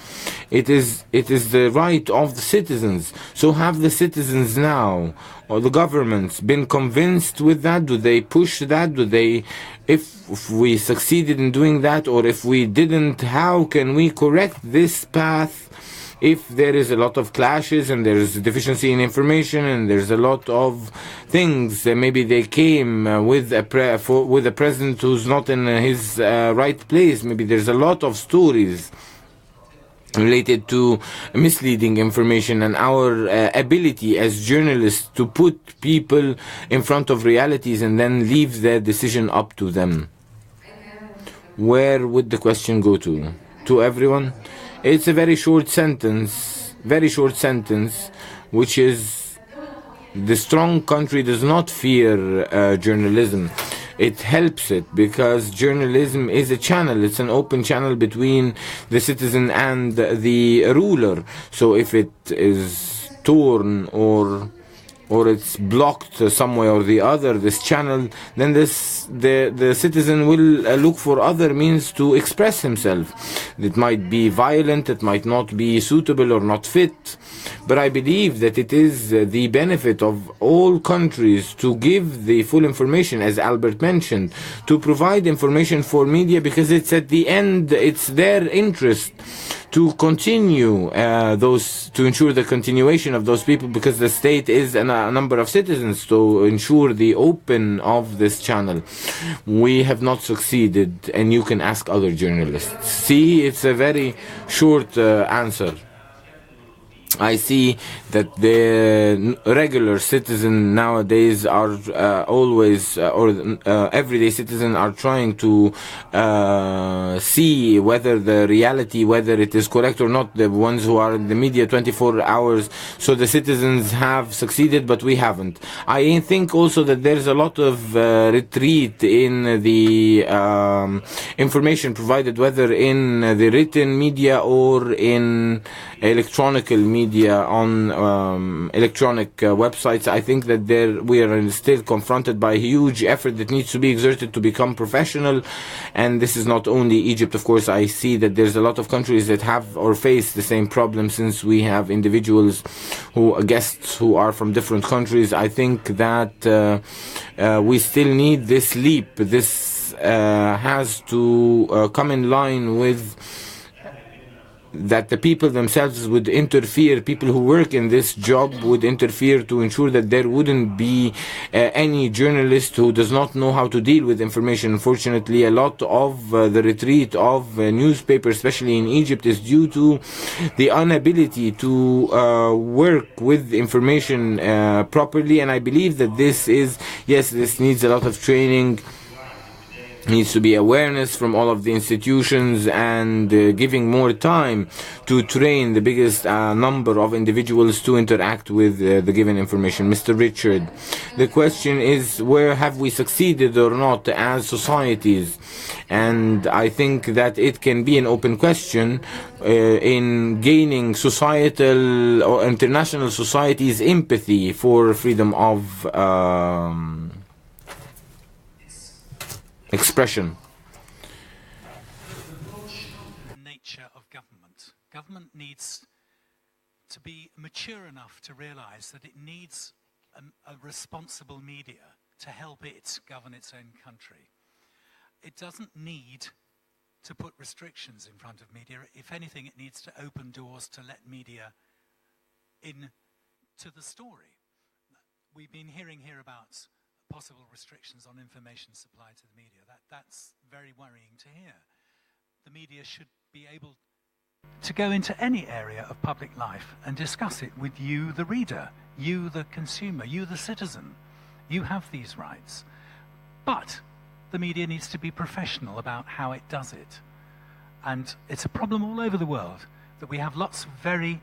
[SPEAKER 1] It is the right of the citizens. So have the citizens now, or the governments, been convinced with that? Do they push that? Do they, if we succeeded in doing that, or if we didn't, how can we correct this path? If there is a lot of clashes and there is deficiency in information and there's a lot of things, maybe they came with a president who's not in his right place. Maybe there's a lot of stories related to misleading information, and our ability as journalists to put people in front of realities and then leave their decision up to them. Where would the question go to? To everyone? It's a very short sentence, which is, the strong country does not fear journalism. It helps it, because journalism is a channel. It's an open channel between the citizen and the ruler. So if it is torn or it's blocked some way or the other, this channel, then the citizen will look for other means to express himself. It might be violent, it might not be suitable or not fit, but I believe that it is the benefit of all countries to give the full information, as Albert mentioned, to provide information for media, because it's at the end, it's their interest to continue to ensure the continuation of those people, because the state is a number of citizens, to ensure the open of this channel. We have not succeeded, and you can ask other journalists. See, it's a very short answer. I see that the regular citizen nowadays are everyday citizen are trying to see whether the reality, whether it is correct or not, the ones who are in the media 24 hours. So the citizens have succeeded, but we haven't. I think also that there's a lot of retreat in the information provided, whether in the written media or in electronic media, on electronic websites. I think that we are still confronted by a huge effort that needs to be exerted to become professional, and this is not only Egypt. Of course, I see that there's a lot of countries that have or face the same problem, since we have individuals guests who are from different countries. I think that we still need this leap, this this has to come in line with that the people themselves would interfere, people who work in this job would interfere to ensure that there wouldn't be any journalist who does not know how to deal with information. Unfortunately, a lot of the retreat of newspapers, especially in Egypt, is due to the inability to work with information properly, and I believe that this needs a lot of training. Needs to be awareness from all of the institutions and giving more time to train the biggest number of individuals to interact with the given information. Mr. Richard, the question is, where have we succeeded or not as societies? And I think that it can be an open question in gaining societal or international societies' empathy for freedom of expression.
[SPEAKER 2] Nature of government. Government needs to be mature enough to realize that it needs a responsible media to help it govern its own country. It doesn't need to put restrictions in front of media. If anything, it needs to open doors to let media in to the story. We've been hearing here about possible restrictions on information supply to the media. That's very worrying to hear. The media should be able to go into any area of public life and discuss it with you, the reader, you, the consumer, you, the citizen. You have these rights. But the media needs to be professional about how it does it. And it's a problem all over the world that we have lots of very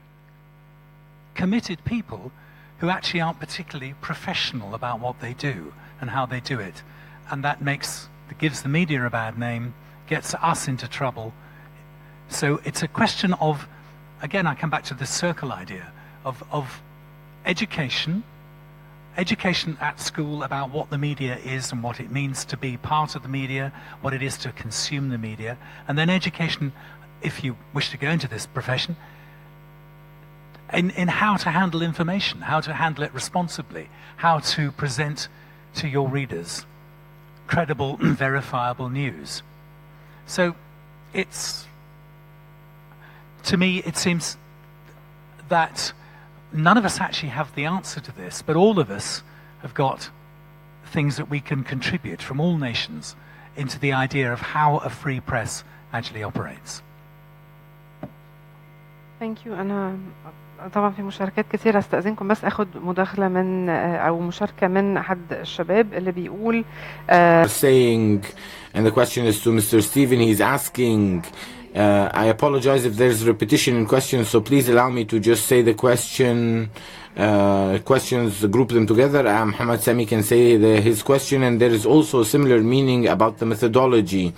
[SPEAKER 2] committed people who actually aren't particularly professional about what they do and how they do it. And that gives the media a bad name, gets us into trouble. So it's a question of, again, I come back to the circle idea of education at school about what the media is and what it means to be part of the media, what it is to consume the media, and then education, if you wish to go into this profession, in how to handle information, how to handle it responsibly, how to present to your readers credible, verifiable news. So to me, it seems that none of us actually have the answer to this, but all of us have got things that we can contribute from all nations into the idea of how a free press actually operates.
[SPEAKER 3] Thank you. أنا طبعا في مشاركات كثيرة، استأذنكم بس أخذ مداخلة من أو مشاركة من أحد الشباب اللي بيقول
[SPEAKER 1] saying, and the question is to Mr. Stephen. He's asking, I apologize if there's repetition in questions, so please allow me to just say the questions, group them together. Muhammad Sami can say his question, and there is also a similar meaning about the methodology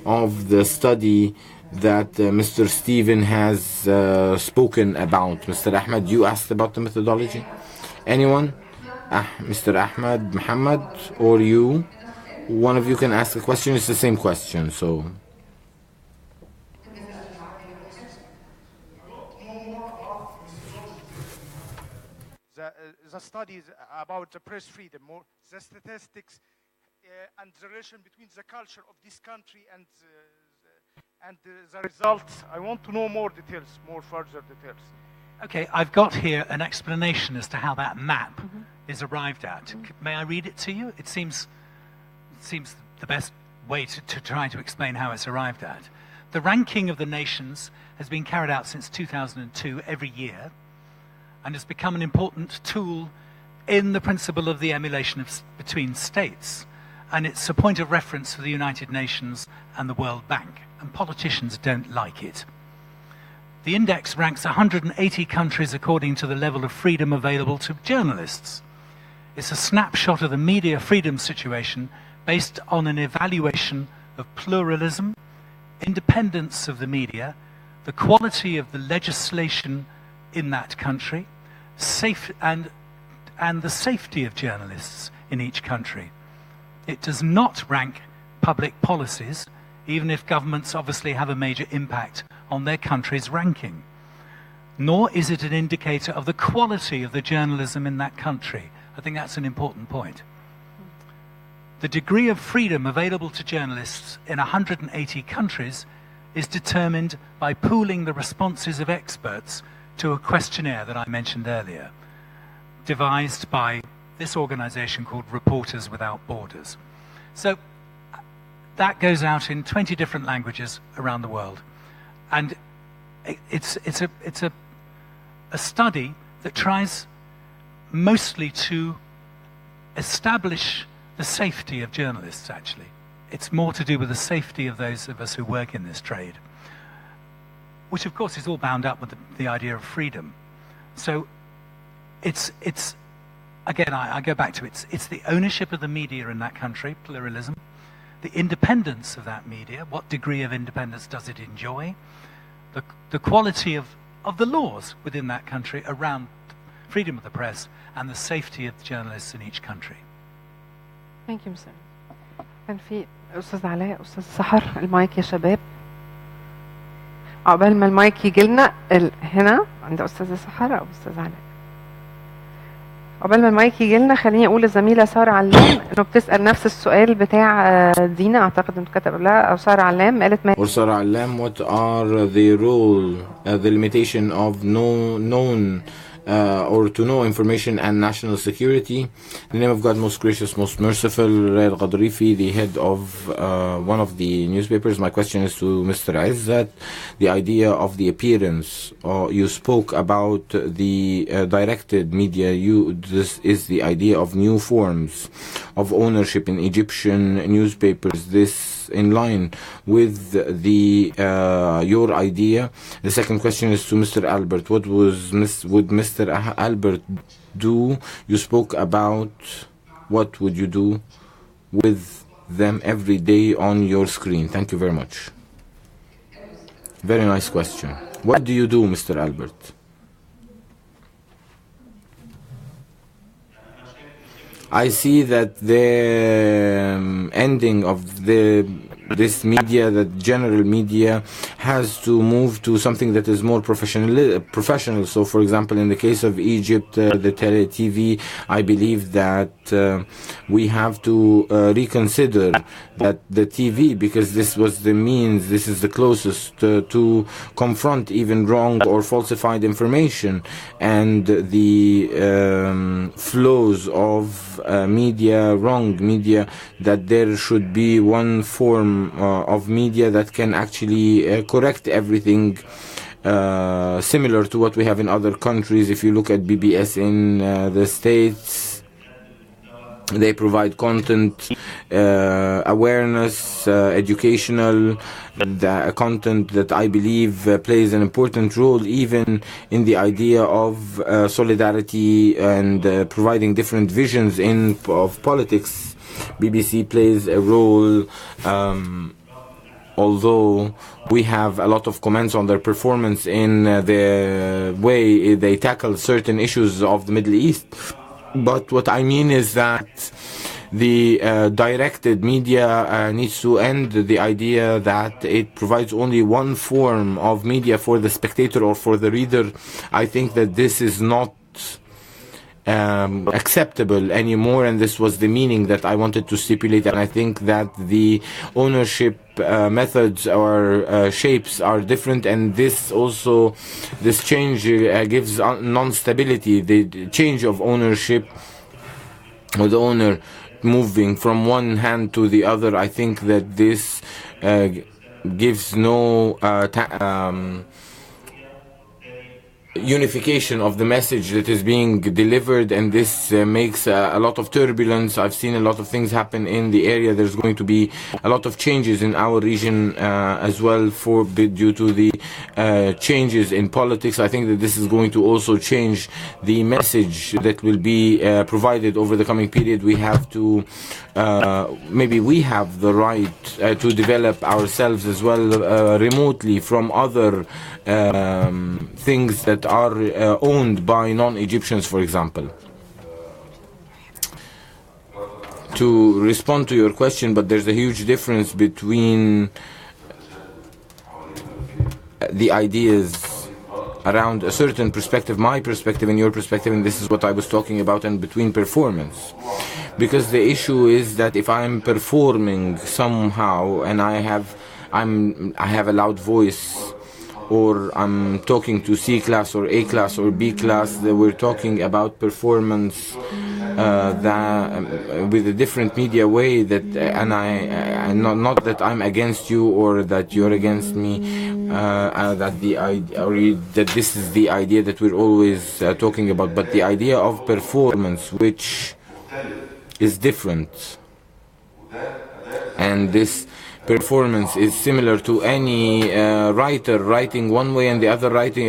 [SPEAKER 1] of the study that Mr. Stephen has spoken about. Mr. Ahmed, you asked about the methodology? Anyone? Mr. Ahmed, Muhammad, or you? One of you can ask a question. It's the same question, so...
[SPEAKER 6] The studies about the press freedom, more the statistics and the relation between the culture of this country and the results. I want to know more details, more further details.
[SPEAKER 2] Okay, I've got here an explanation as to how that map is arrived at. May I read it to you? It seems the best way to try to explain how it's arrived at. The ranking of the nations has been carried out since 2002 every year, and has become an important tool in the principle of the emulation between states. And it's a point of reference for the United Nations and the World Bank, and politicians don't like it. The index ranks 180 countries according to the level of freedom available to journalists. It's a snapshot of the media freedom situation based on an evaluation of pluralism, independence of the media, the quality of the legislation in that country, and the safety of journalists in each country. It does not rank public policies, even if governments obviously have a major impact on their country's ranking. Nor is it an indicator of the quality of the journalism in that country. I think that's an important point. the degree of freedom available to journalists in 180 countries is determined by pooling the responses of experts to a questionnaire that I mentioned earlier, devised by this organization called Reporters Without Borders. So that goes out in 20 different languages around the world. And it's a study that tries mostly to establish the safety of journalists, actually. It's more to do with the safety of those of us who work in this trade, which of course is all bound up with the idea of freedom. So it's again, I go back to it's the ownership of the media in that country, pluralism, the independence of that media, what degree of independence does it enjoy, the quality of the laws within that country around freedom of the press, and the safety of journalists in each country.
[SPEAKER 3] Thank you, Mr. كان في أستاذ علاء، أستاذ سحر، المايك يا شباب. عقبال ما المايك يجي لنا هنا عند أستاذ سحر أو أستاذ علاء. عقبال ما المايك يجي لنا خليني أقول للزميلة سارة علام إنه بتسأل نفس السؤال بتاع دينا، أعتقد إنه كتب لها أو سارة علام قالت ما.
[SPEAKER 1] سارة علام, what are the role, the limitation of known or to know information and national security? In the name of God, most gracious, most merciful, Raed Ghadrifi, the head of one of the newspapers. My question is to Mr. Izzat. The idea of the appearance, you spoke about the directed media. This is the idea of new forms of ownership in Egyptian newspapers. This in line with the your idea. The second question is to Mr. Albert. What would Mr. Albert do? You spoke about what would you do with them every day on your screen. Thank you very much. Very nice question. What do you do, Mr. Albert? I see that the ending of this media, the general media, has to move to something that is more professional. So, for example, in the case of Egypt, the TV, I believe that we have to reconsider that the TV, because this was the means, this is the closest to confront even wrong or falsified information, and the flows of media, wrong media, that there should be one form of media that can actually correct everything, similar to what we have in other countries. If you look at BBS in the States, they provide content, awareness, educational, the content that I believe plays an important role even in the idea of solidarity and providing different visions of politics. BBC plays a role, although we have a lot of comments on their performance in the way they tackle certain issues of the Middle East. But what I mean is that the directed media needs to end the idea that it provides only one form of media for the spectator or for the reader. I think that this is not acceptable anymore, and this was the meaning that I wanted to stipulate. And I think that the ownership methods or shapes are different, and this change gives non-stability. The change of ownership, or the owner moving from one hand to the other, I think that this gives no unification of the message that is being delivered, and this makes a lot of turbulence. I've seen a lot of things happen in the area. There's going to be a lot of changes in our region as well due to the changes in politics. I think that this is going to also change the message that will be provided over the coming period. We have to maybe we have the right to develop ourselves as well remotely from other things that are owned by non-Egyptians, for example. To respond to your question, but there's a huge difference between the ideas around a certain perspective, my perspective and your perspective, and this is what I was talking about, and between performance. because the issue is that if I'm performing somehow and I have a loud voice, or I'm talking to C class or A class or B class, that we're talking about performance with a different media way, and not that I'm against you or that you're against me, that this is the idea that we're always talking about, but the idea of performance, which is different, and this performance is similar to any writer writing one way and the other writing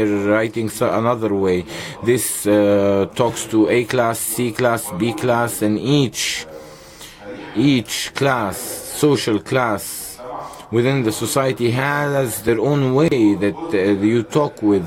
[SPEAKER 1] another way. This talks to A class, C class, B class, and each class, social class within the society has their own way that you talk with.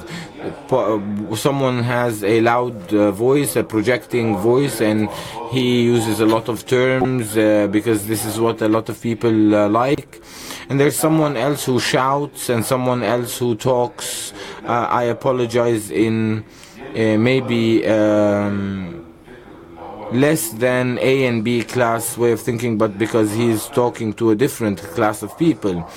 [SPEAKER 1] Someone has a loud voice, a projecting voice, and he uses a lot of terms because this is what a lot of people like. And there's someone else who shouts and someone else who talks, I apologize, in maybe less than A and B class way of thinking, but because he's talking to a different class of people.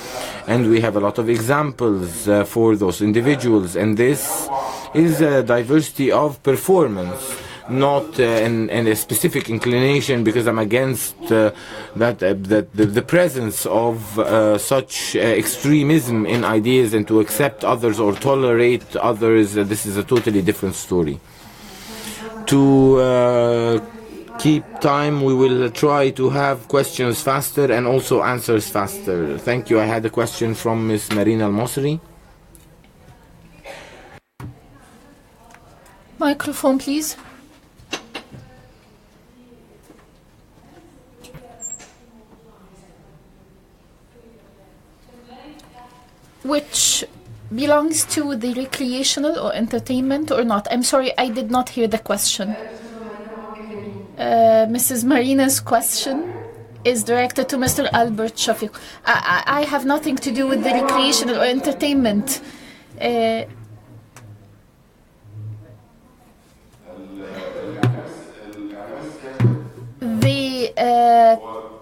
[SPEAKER 1] And we have a lot of examples for those individuals, and this is a diversity of performance, not in a specific inclination, because I'm against the presence of such extremism in ideas, and to accept others or tolerate others. This is a totally different story. To keep time, we will try to have questions faster and also answers faster. Thank you. I had a question from Ms. Marina Al-Mosri.
[SPEAKER 4] Microphone, please. Which belongs to the recreational or entertainment or not? I'm sorry, I did not hear the question. Mrs. Marina's question is directed to Mr. Albert Shafiq. I have nothing to do with the recreational or entertainment. The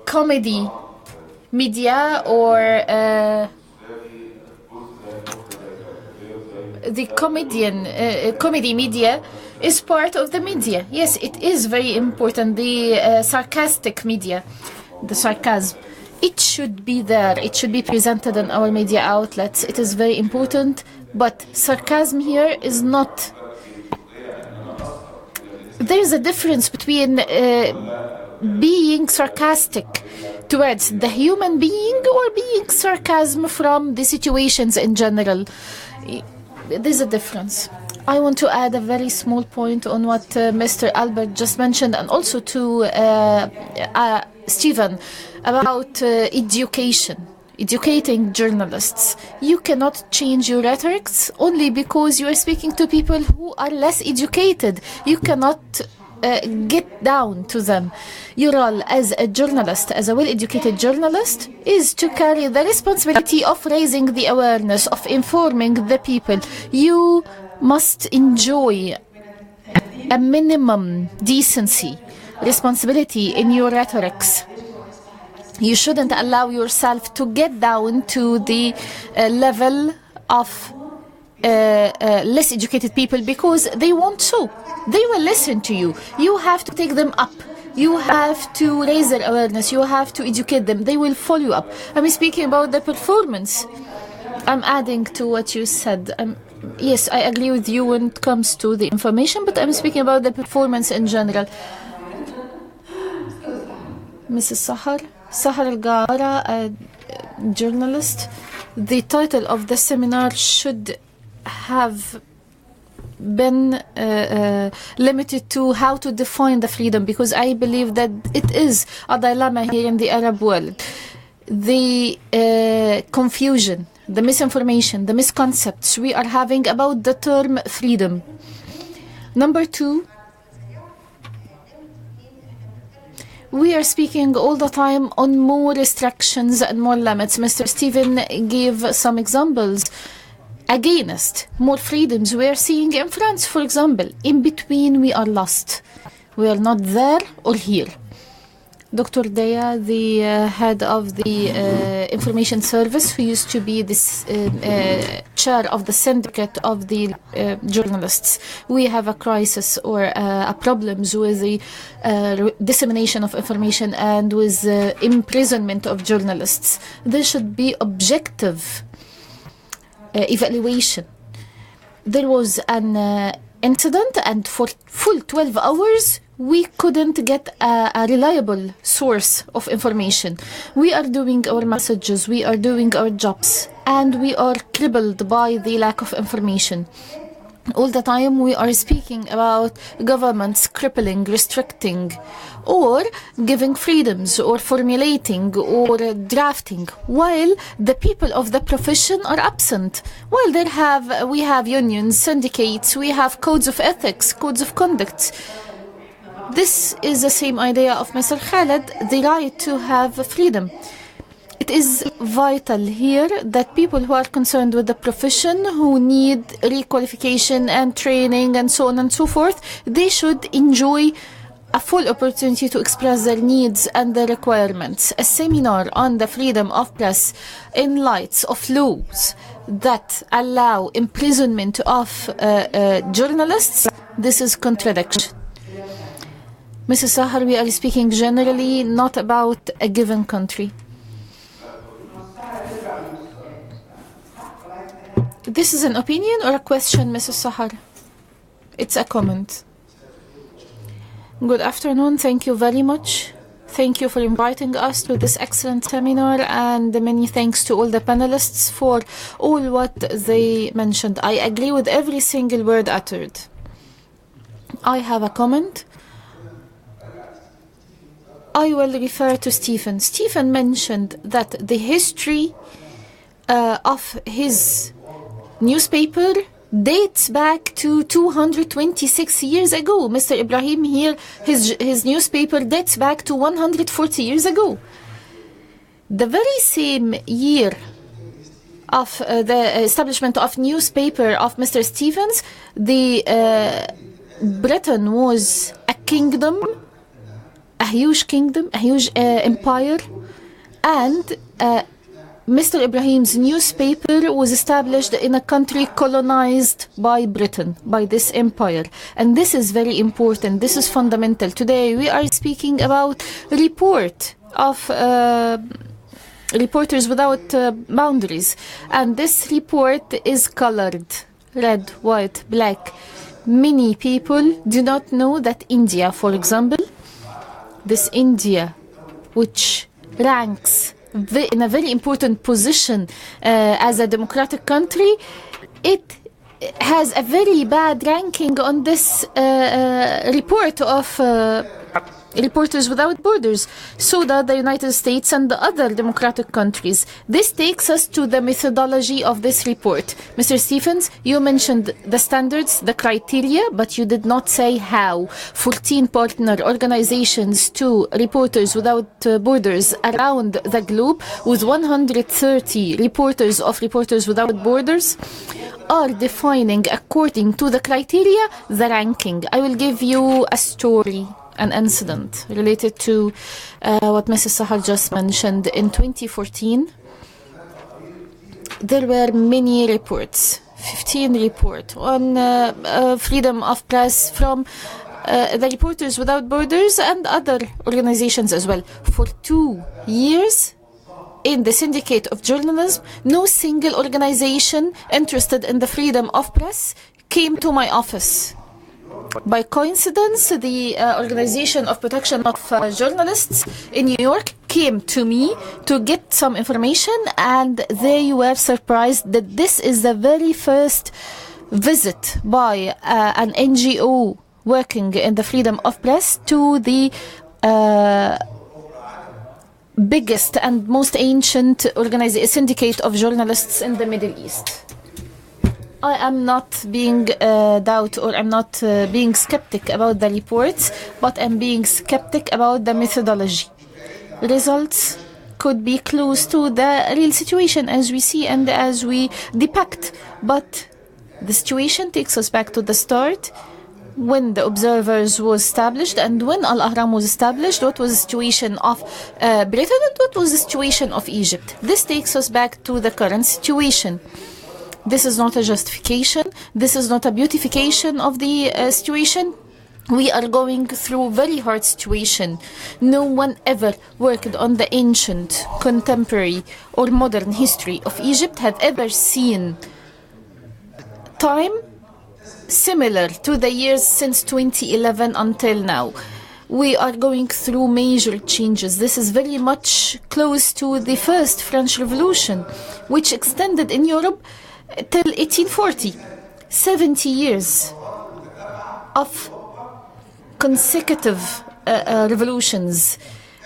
[SPEAKER 4] comedy media or the comedy media is part of the media. Yes, it is very important. The sarcastic media, the sarcasm, it should be there. It should be presented in our media outlets. It is very important. But sarcasm here is not. There is a difference between being sarcastic towards the human being or being sarcasm from the situations in general. There's a difference. I want to add a very small point on what Mr. Albert just mentioned, and also to Stephen about education, educating journalists. You cannot change your rhetorics only because you are speaking to people who are less educated. You cannot get down to them. Your role as a journalist, as a well-educated journalist, is to carry the responsibility of raising the awareness, of informing the people. You must enjoy a minimum decency, responsibility in your rhetorics. You shouldn't allow yourself to get down to the level of less educated people, because they won't so. They will listen to you. You have to take them up. You have to raise their awareness. You have to educate them. They will follow you up. I'm speaking about the performance. I'm adding to what you said. Yes, I agree with you when it comes to the information, but I'm speaking about the performance in general. Mrs. Sahar Al-Gaara, a journalist. The title of the seminar should have been limited to how to define the freedom, because I believe that it is a dilemma here in the Arab world. The confusion, the misinformation, the misconceptions we are having about the term freedom. Number two, we are speaking all the time on more restrictions and more limits. Mr. Stephen gave some examples against more freedoms we are seeing in France, for example. In between, we are lost. We are not there or here.
[SPEAKER 7] Dr. Dea, the head of the information service, who used to be this chair of the syndicate of the journalists. We have a crisis or problems with the dissemination of information and with imprisonment of journalists. There should be objective evaluation. There was an incident, and for full 12 hours, we couldn't get a reliable source of information. We are doing our messages, we are doing our jobs, and we are crippled by the lack of information. All the time we are speaking about governments crippling, restricting, or giving freedoms, or formulating, or drafting, while the people of the profession are absent. While we have unions, syndicates, we have codes of ethics, codes of conduct. This is the same idea of Mr. Khaled, the right to have freedom. It is vital here that people who are concerned with the profession, who need requalification and training and so on and so forth, they should enjoy a full opportunity to express their needs and their requirements. A seminar on the freedom of press in light of laws that allow imprisonment of journalists, this is contradiction. Mrs. Sahar, we are speaking generally, not about a given country. This is an opinion or a question, Mrs. Sahar? It's a comment. Good afternoon. Thank you very much. Thank you for inviting us to this excellent seminar, and many thanks to all the panelists for all what they mentioned. I agree with every single word uttered. I have a comment. I will refer to Stephen. Stephen mentioned that the history of his newspaper dates back to 226 years ago. Mr. Ibrahim here, his newspaper dates back to 140 years ago. The very same year of the establishment of newspaper of Mr. Stevens, Britain was a kingdom, a huge kingdom, a huge empire, and Mr. Ibrahim's newspaper was established in a country colonized by Britain, by this empire. And this is very important. This is fundamental. Today we are speaking about report of Reporters Without Boundaries. And this report is colored red, white, black. Many people do not know that India, for example, this India, which ranks in a very important position as a democratic country, it has a very bad ranking on this report of Reporters Without Borders. So do the United States and the other democratic countries. This takes us to the methodology of this report. Mr. Stephens, you mentioned the standards, the criteria, but you did not say how. 14 partner organizations to Reporters Without Borders around the globe, with 130 reporters of Reporters Without Borders, are defining, according to the criteria, the ranking. I will give you a story, an incident related to what Mrs. Sahar just mentioned. In 2014, there were many reports, 15 reports on freedom of press from the Reporters Without Borders and other organizations as well. For 2 years, in the syndicate of journalism, no single organization interested in the freedom of press came to my office. By coincidence, the Organization of Protection of Journalists in New York came to me to get some information, and they were surprised that this is the very first visit by an NGO working in the freedom of press to the biggest and most ancient syndicate of journalists in the Middle East. I am not being I'm not being skeptic about the reports, but I'm being skeptic about the methodology. Results could be close to the real situation as we see and as we depict, but the situation takes us back to the start. when the observers was established and when Al-Ahram was established, what was the situation of Britain and what was the situation of Egypt. This takes us back to the current situation. This is not a justification. This is not a beautification of the situation. We are going through a very hard situation. No one ever worked on the ancient, contemporary, or modern history of Egypt have ever seen time similar to the years since 2011 until now. We are going through major changes. This is very much close to the first French Revolution, which extended in Europe till 1840. 70 years of consecutive revolutions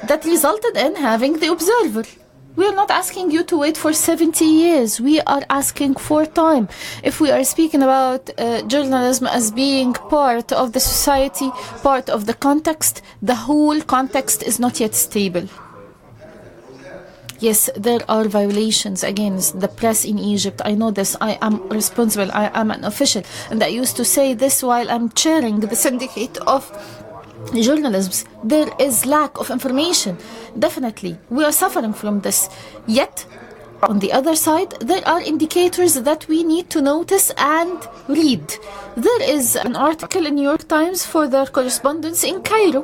[SPEAKER 7] that resulted in having the observer. We are not asking you to wait for 70 years. We are asking for time. If we are speaking about journalism as being part of the society, part of the context, the whole context is not yet stable. Yes, there are violations against the press in Egypt. I know this. I am responsible. I am an official. And I used to say this while I'm chairing the syndicate of journalists. There is lack of information. Definitely. We are suffering from this. Yet, on the other side, there are indicators that we need to notice and read. There is an article in New York Times for their correspondents in Cairo.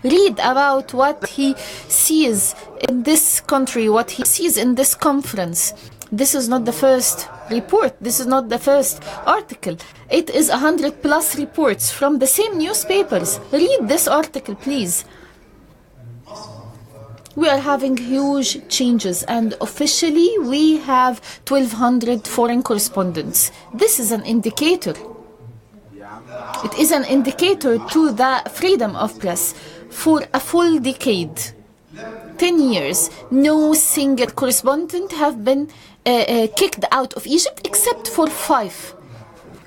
[SPEAKER 7] Read about what he sees in this country, what he sees in this conference. This is not the first report. This is not the first article. It is 100+ reports from the same newspapers. Read this article, please. We are having huge changes, and officially we have 1,200 foreign correspondents. This is an indicator. It is an indicator to the freedom of press. For a full decade, 10 years, no single correspondent have been kicked out of Egypt except for 5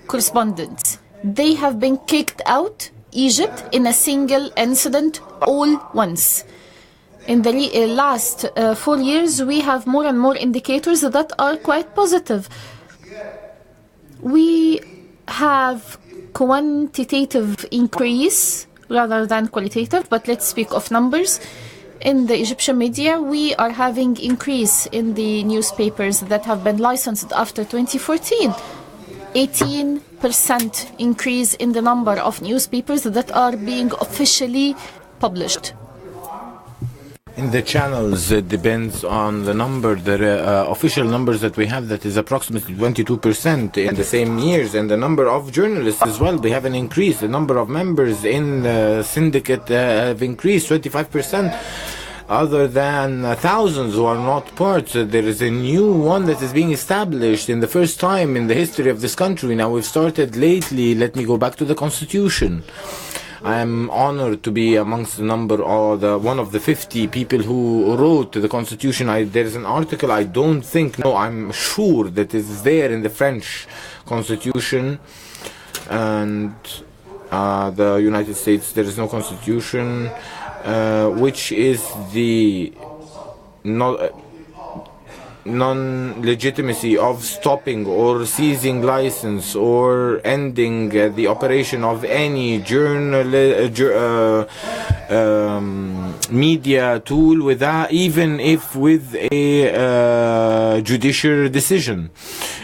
[SPEAKER 7] correspondents. They have been kicked out Egypt in a single incident all once. In the last 4 years, we have more and more indicators that are quite positive. We have quantitative increase rather than qualitative, but let's speak of numbers. In the Egyptian media, we are having increase in the newspapers that have been licensed after 2014. 18% increase in the number of newspapers that are being officially published.
[SPEAKER 1] In the channels, it depends on the number, the official numbers that we have, that is approximately 22% in the same years, and the number of journalists as well, we have an increase. The number of members in the syndicate have increased 25%. Other than thousands who are not part, there is a new one that is being established in the first time in the history of this country. Now we've started lately. Let me go back to the Constitution. I am honored to be amongst the number of one of the 50 people who wrote the Constitution. There is an article, I don't think, no, I'm sure that it is there in the French Constitution, and the United States, there is no Constitution, which is the non-legitimacy of stopping or seizing license or ending the operation of any media tool without, even if with a judicial decision.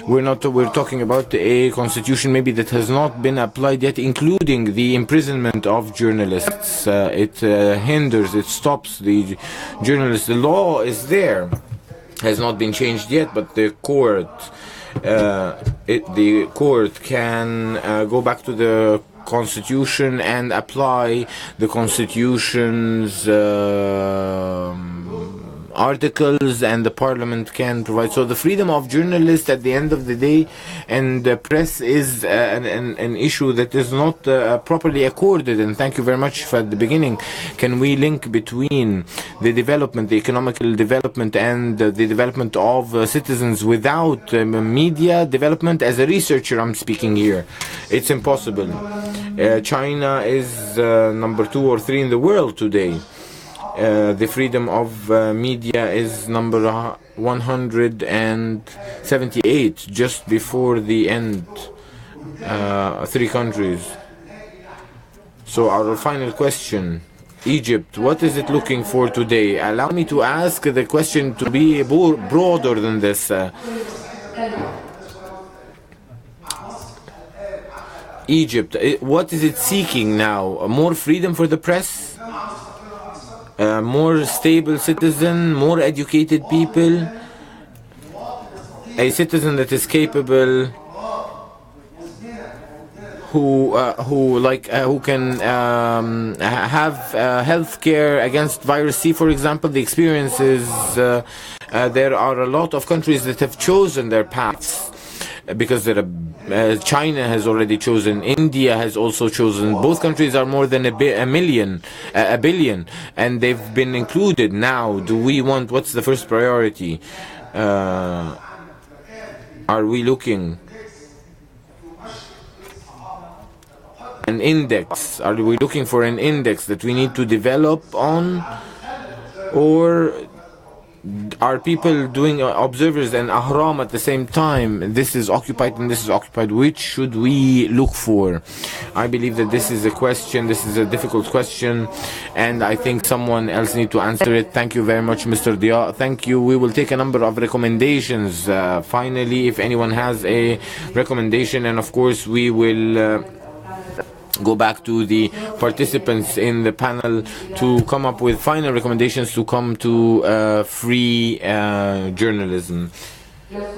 [SPEAKER 1] We're talking about a constitution maybe that has not been applied yet, including the imprisonment of journalists. It hinders, it stops the journalists. The law is there, has not been changed yet, but the court can go back to the Constitution and apply the Constitution's articles, and the Parliament can provide. So the freedom of journalists at the end of the day and the press is an issue that is not properly accorded. And thank you very much for the beginning. Can we link between the development, the economical development, and the development of citizens without media development? As a researcher, I'm speaking here. It's impossible. China is number 2 or 3 in the world today. The freedom of media is number 178, just before the end. 3 countries. So our final question. Egypt, what is it looking for today? Allow me to ask the question to be broader than this. Egypt, what is it seeking now? More freedom for the press? More stable citizen? More educated people? A citizen that is capable, who can have health care against virus C, for example. The experience is there are a lot of countries that have chosen their paths because China has already chosen, India has also chosen. Both countries are more than a billion, and they've been included. Now, what's the first priority? Are we looking an index? Are we looking for an index that we need to develop on, or are people doing observers and ahram at the same time? This is occupied and this is occupied. Which should we look for? I believe that this is a question. This is a difficult question, and I think someone else needs to answer it. Thank you very much, Mr. Dia. Thank you. We will take a number of recommendations. Finally, if anyone has a recommendation, and of course we will go back to the participants in the panel to come up with final recommendations to come to free journalism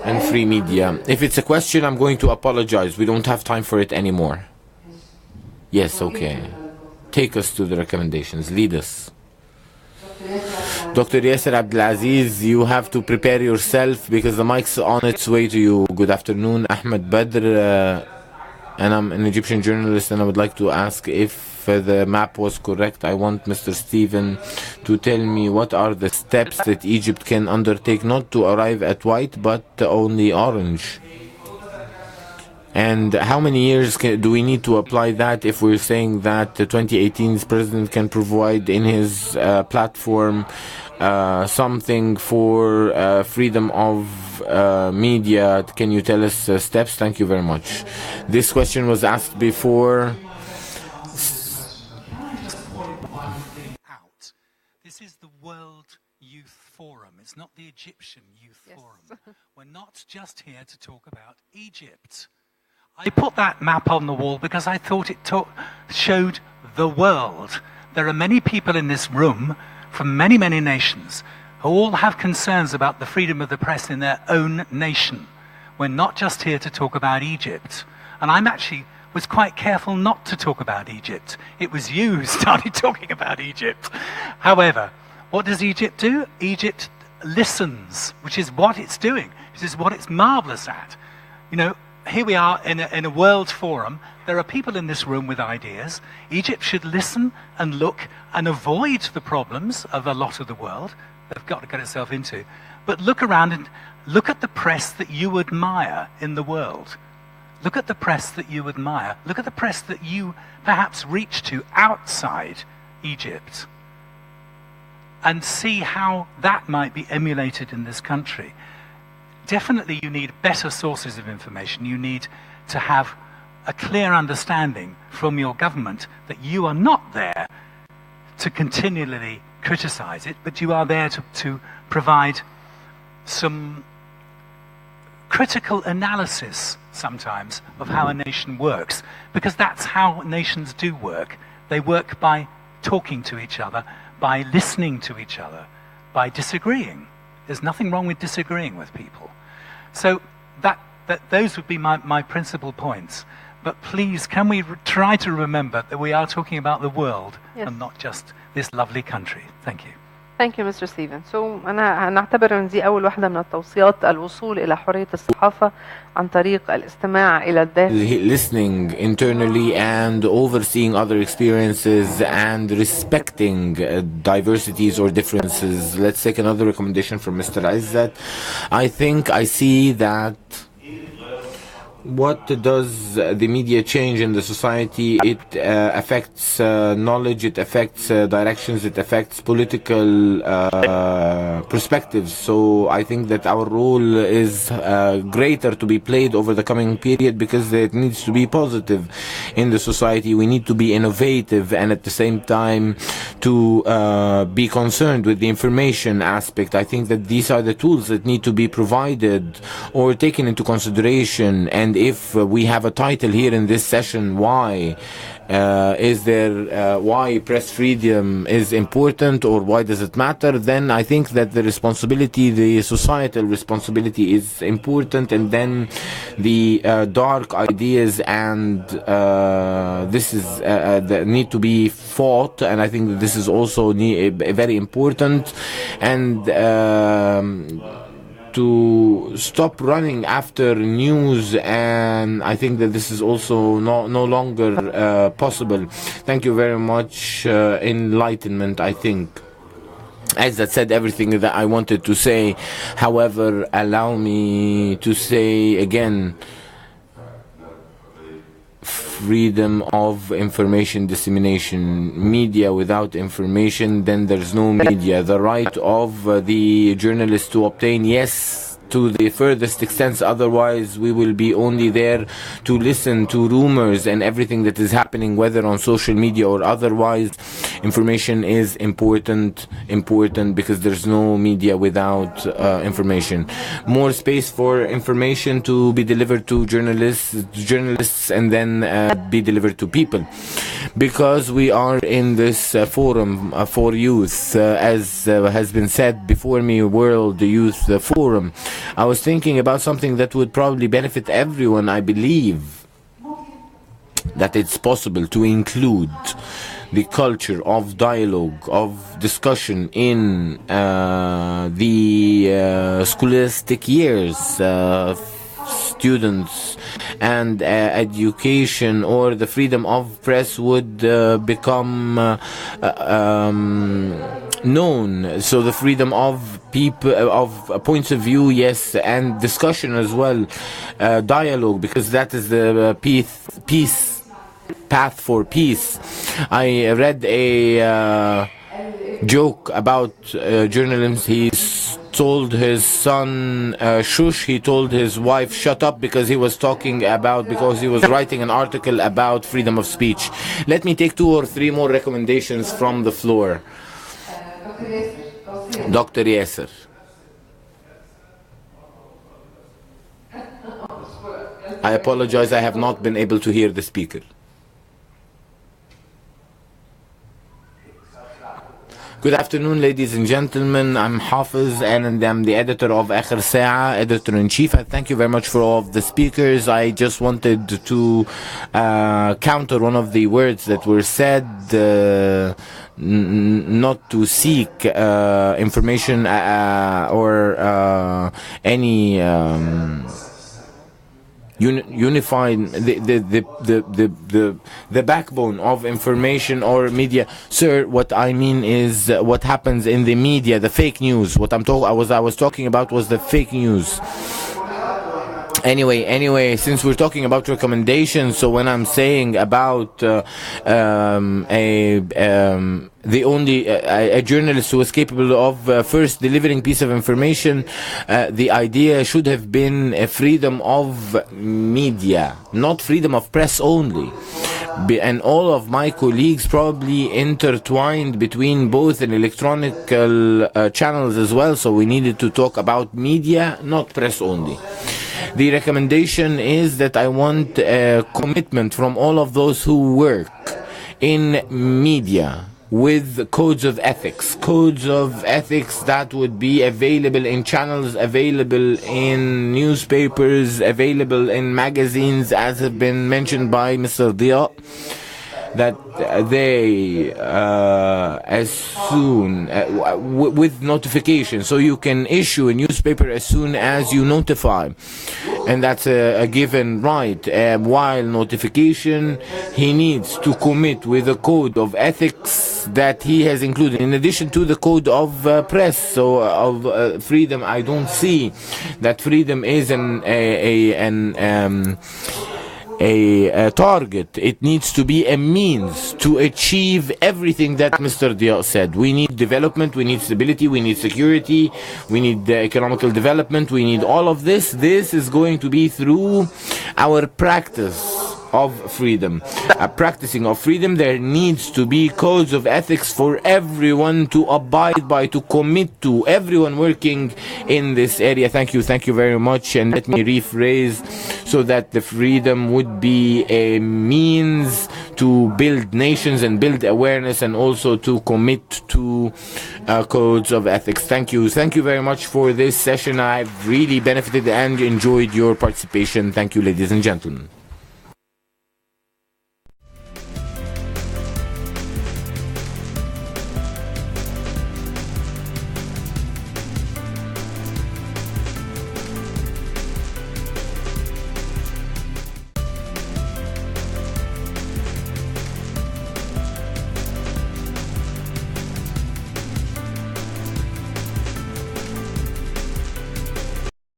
[SPEAKER 1] and free media. If it's a question, I'm going to apologize. We don't have time for it anymore. Yes, okay. Take us to the recommendations. Lead us. Dr. Yasser Abdelaziz, you have to prepare yourself because the mic's on its way to you. Good afternoon, Ahmed Badr. And I'm an Egyptian journalist, and I would like to ask if the map was correct. I want Mr. Stephen to tell me what are the steps that Egypt can undertake not to arrive at white but only orange. And how many years do we need to apply that if we're saying that the 2018's president can provide in his platform something for freedom of media? Can you tell us steps? Thank you very much. This question was asked before.
[SPEAKER 2] This is the World Youth Forum. It's not the Egyptian Youth Forum. We're not just here to talk about Egypt. I put that map on the wall because I thought it showed the world. There are many people in this room from many, many nations who all have concerns about the freedom of the press in their own nation. We're not just here to talk about Egypt. And I'm actually was quite careful not to talk about Egypt. It was you who started talking about Egypt. However, what does Egypt do? Egypt listens, which is what it's doing. This is what it's marvelous at. You know, here we are in a world forum. There are people in this room with ideas. Egypt should listen and look and avoid the problems of a lot of the world they've got to get itself into. But look around and look at the press that you admire in the world. Look at the press that you admire. Look at the press that you perhaps reach to outside Egypt. And see how that might be emulated in this country. Definitely you need better sources of information. You need to have a clear understanding from your government that you are not there to continually criticize it, but you are there to provide some critical analysis sometimes of how a nation works, because that's how nations do work. They work by talking to each other, by listening to each other, by disagreeing. There's nothing wrong with disagreeing with people. So those would be my principal points. But please, can we try to remember that we are talking about the world and not just this lovely country. Thank you.
[SPEAKER 3] Thank you, Mr. Stephen. So أنا نعتبر أن دي أول واحدة من التوصيات، الوصول إلى حرية الصحافة عن طريق الاستماع إلى الداخل.
[SPEAKER 1] Listening internally and overseeing other experiences and respecting diversities or differences. Let's take another recommendation from Mr. Izzat. I think I see that what does the media change in the society? It affects knowledge, it affects directions, it affects political perspectives. So I think that our role is greater to be played over the coming period, because it needs to be positive in the society. We need to be innovative, and at the same time to be concerned with the information aspect. I think that these are the tools that need to be provided or taken into consideration. And if we have a title here in this session, why why press freedom is important, or why does it matter, then I think that the responsibility, the societal responsibility, is important. And then the dark ideas and this is that need to be fought, and I think that this is also very important. And to stop running after news, and I think that this is also no longer possible. Thank you very much. Enlightenment, I think. As I said everything that I wanted to say. However, allow me to say again, freedom of information dissemination. Media without information, then there's no media. The right of the journalist to obtain, yes, to the furthest extent, otherwise we will be only there to listen to rumors and everything that is happening, whether on social media or otherwise. Information is important because there's no media without information. More space for information to be delivered to journalists and then be delivered to people, because we are in this forum for youth, as has been said before me, World Youth Forum. I was thinking about something that would probably benefit everyone. I believe that it's possible to include the culture of dialogue, of discussion in the scholastic years, students, and education, or the freedom of press would become known. So the freedom of people, of points of view, yes, and discussion as well, dialogue, because that is the path for peace. I read a joke about journalism. He told his son shush. He told his wife shut up, because he was writing an article about freedom of speech. Let me take 2 or 3 more recommendations from the floor. Dr. Yasser. I apologize, I have not been able to hear the speaker. Good afternoon, ladies and gentlemen. I'm Hafiz, and I'm the editor of whcih, editor-in-chief. I thank you very much for all of the speakers. I just wanted to counter one of the words that were said, not to seek information or any unifying the backbone of information or media. Sir, what I mean is what happens in the media, the fake news. What I was talking about was the fake news. Anyway, since we're talking about recommendations, so when I'm saying about a journalist who was capable of first delivering piece of information, the idea should have been a freedom of media, not freedom of press only. And all of my colleagues probably intertwined between both and electronic channels as well, so we needed to talk about media, not press only. The recommendation is that I want a commitment from all of those who work in media with codes of ethics that would be available in channels, available in newspapers, available in magazines, as have been mentioned by Mr. Dia, that they as soon with notification, so you can issue a newspaper as soon as you notify, and that's a given right. While notification, he needs to commit with a code of ethics that he has included in addition to the code of press, so of freedom. I don't see that freedom is a target. It needs to be a means to achieve everything that Mr. Diya said. We need development, we need stability, we need security, we need economical development, we need all of this. This is going to be through our practice of freedom. Practicing of freedom, there needs to be codes of ethics for everyone to abide by, to commit to, everyone working in this area. Thank you very much. And let me rephrase, so that the freedom would be a means to build nations and build awareness, and also to commit to codes of ethics. Thank you very much for this session. I've really benefited and enjoyed your participation. Thank you, ladies and gentlemen.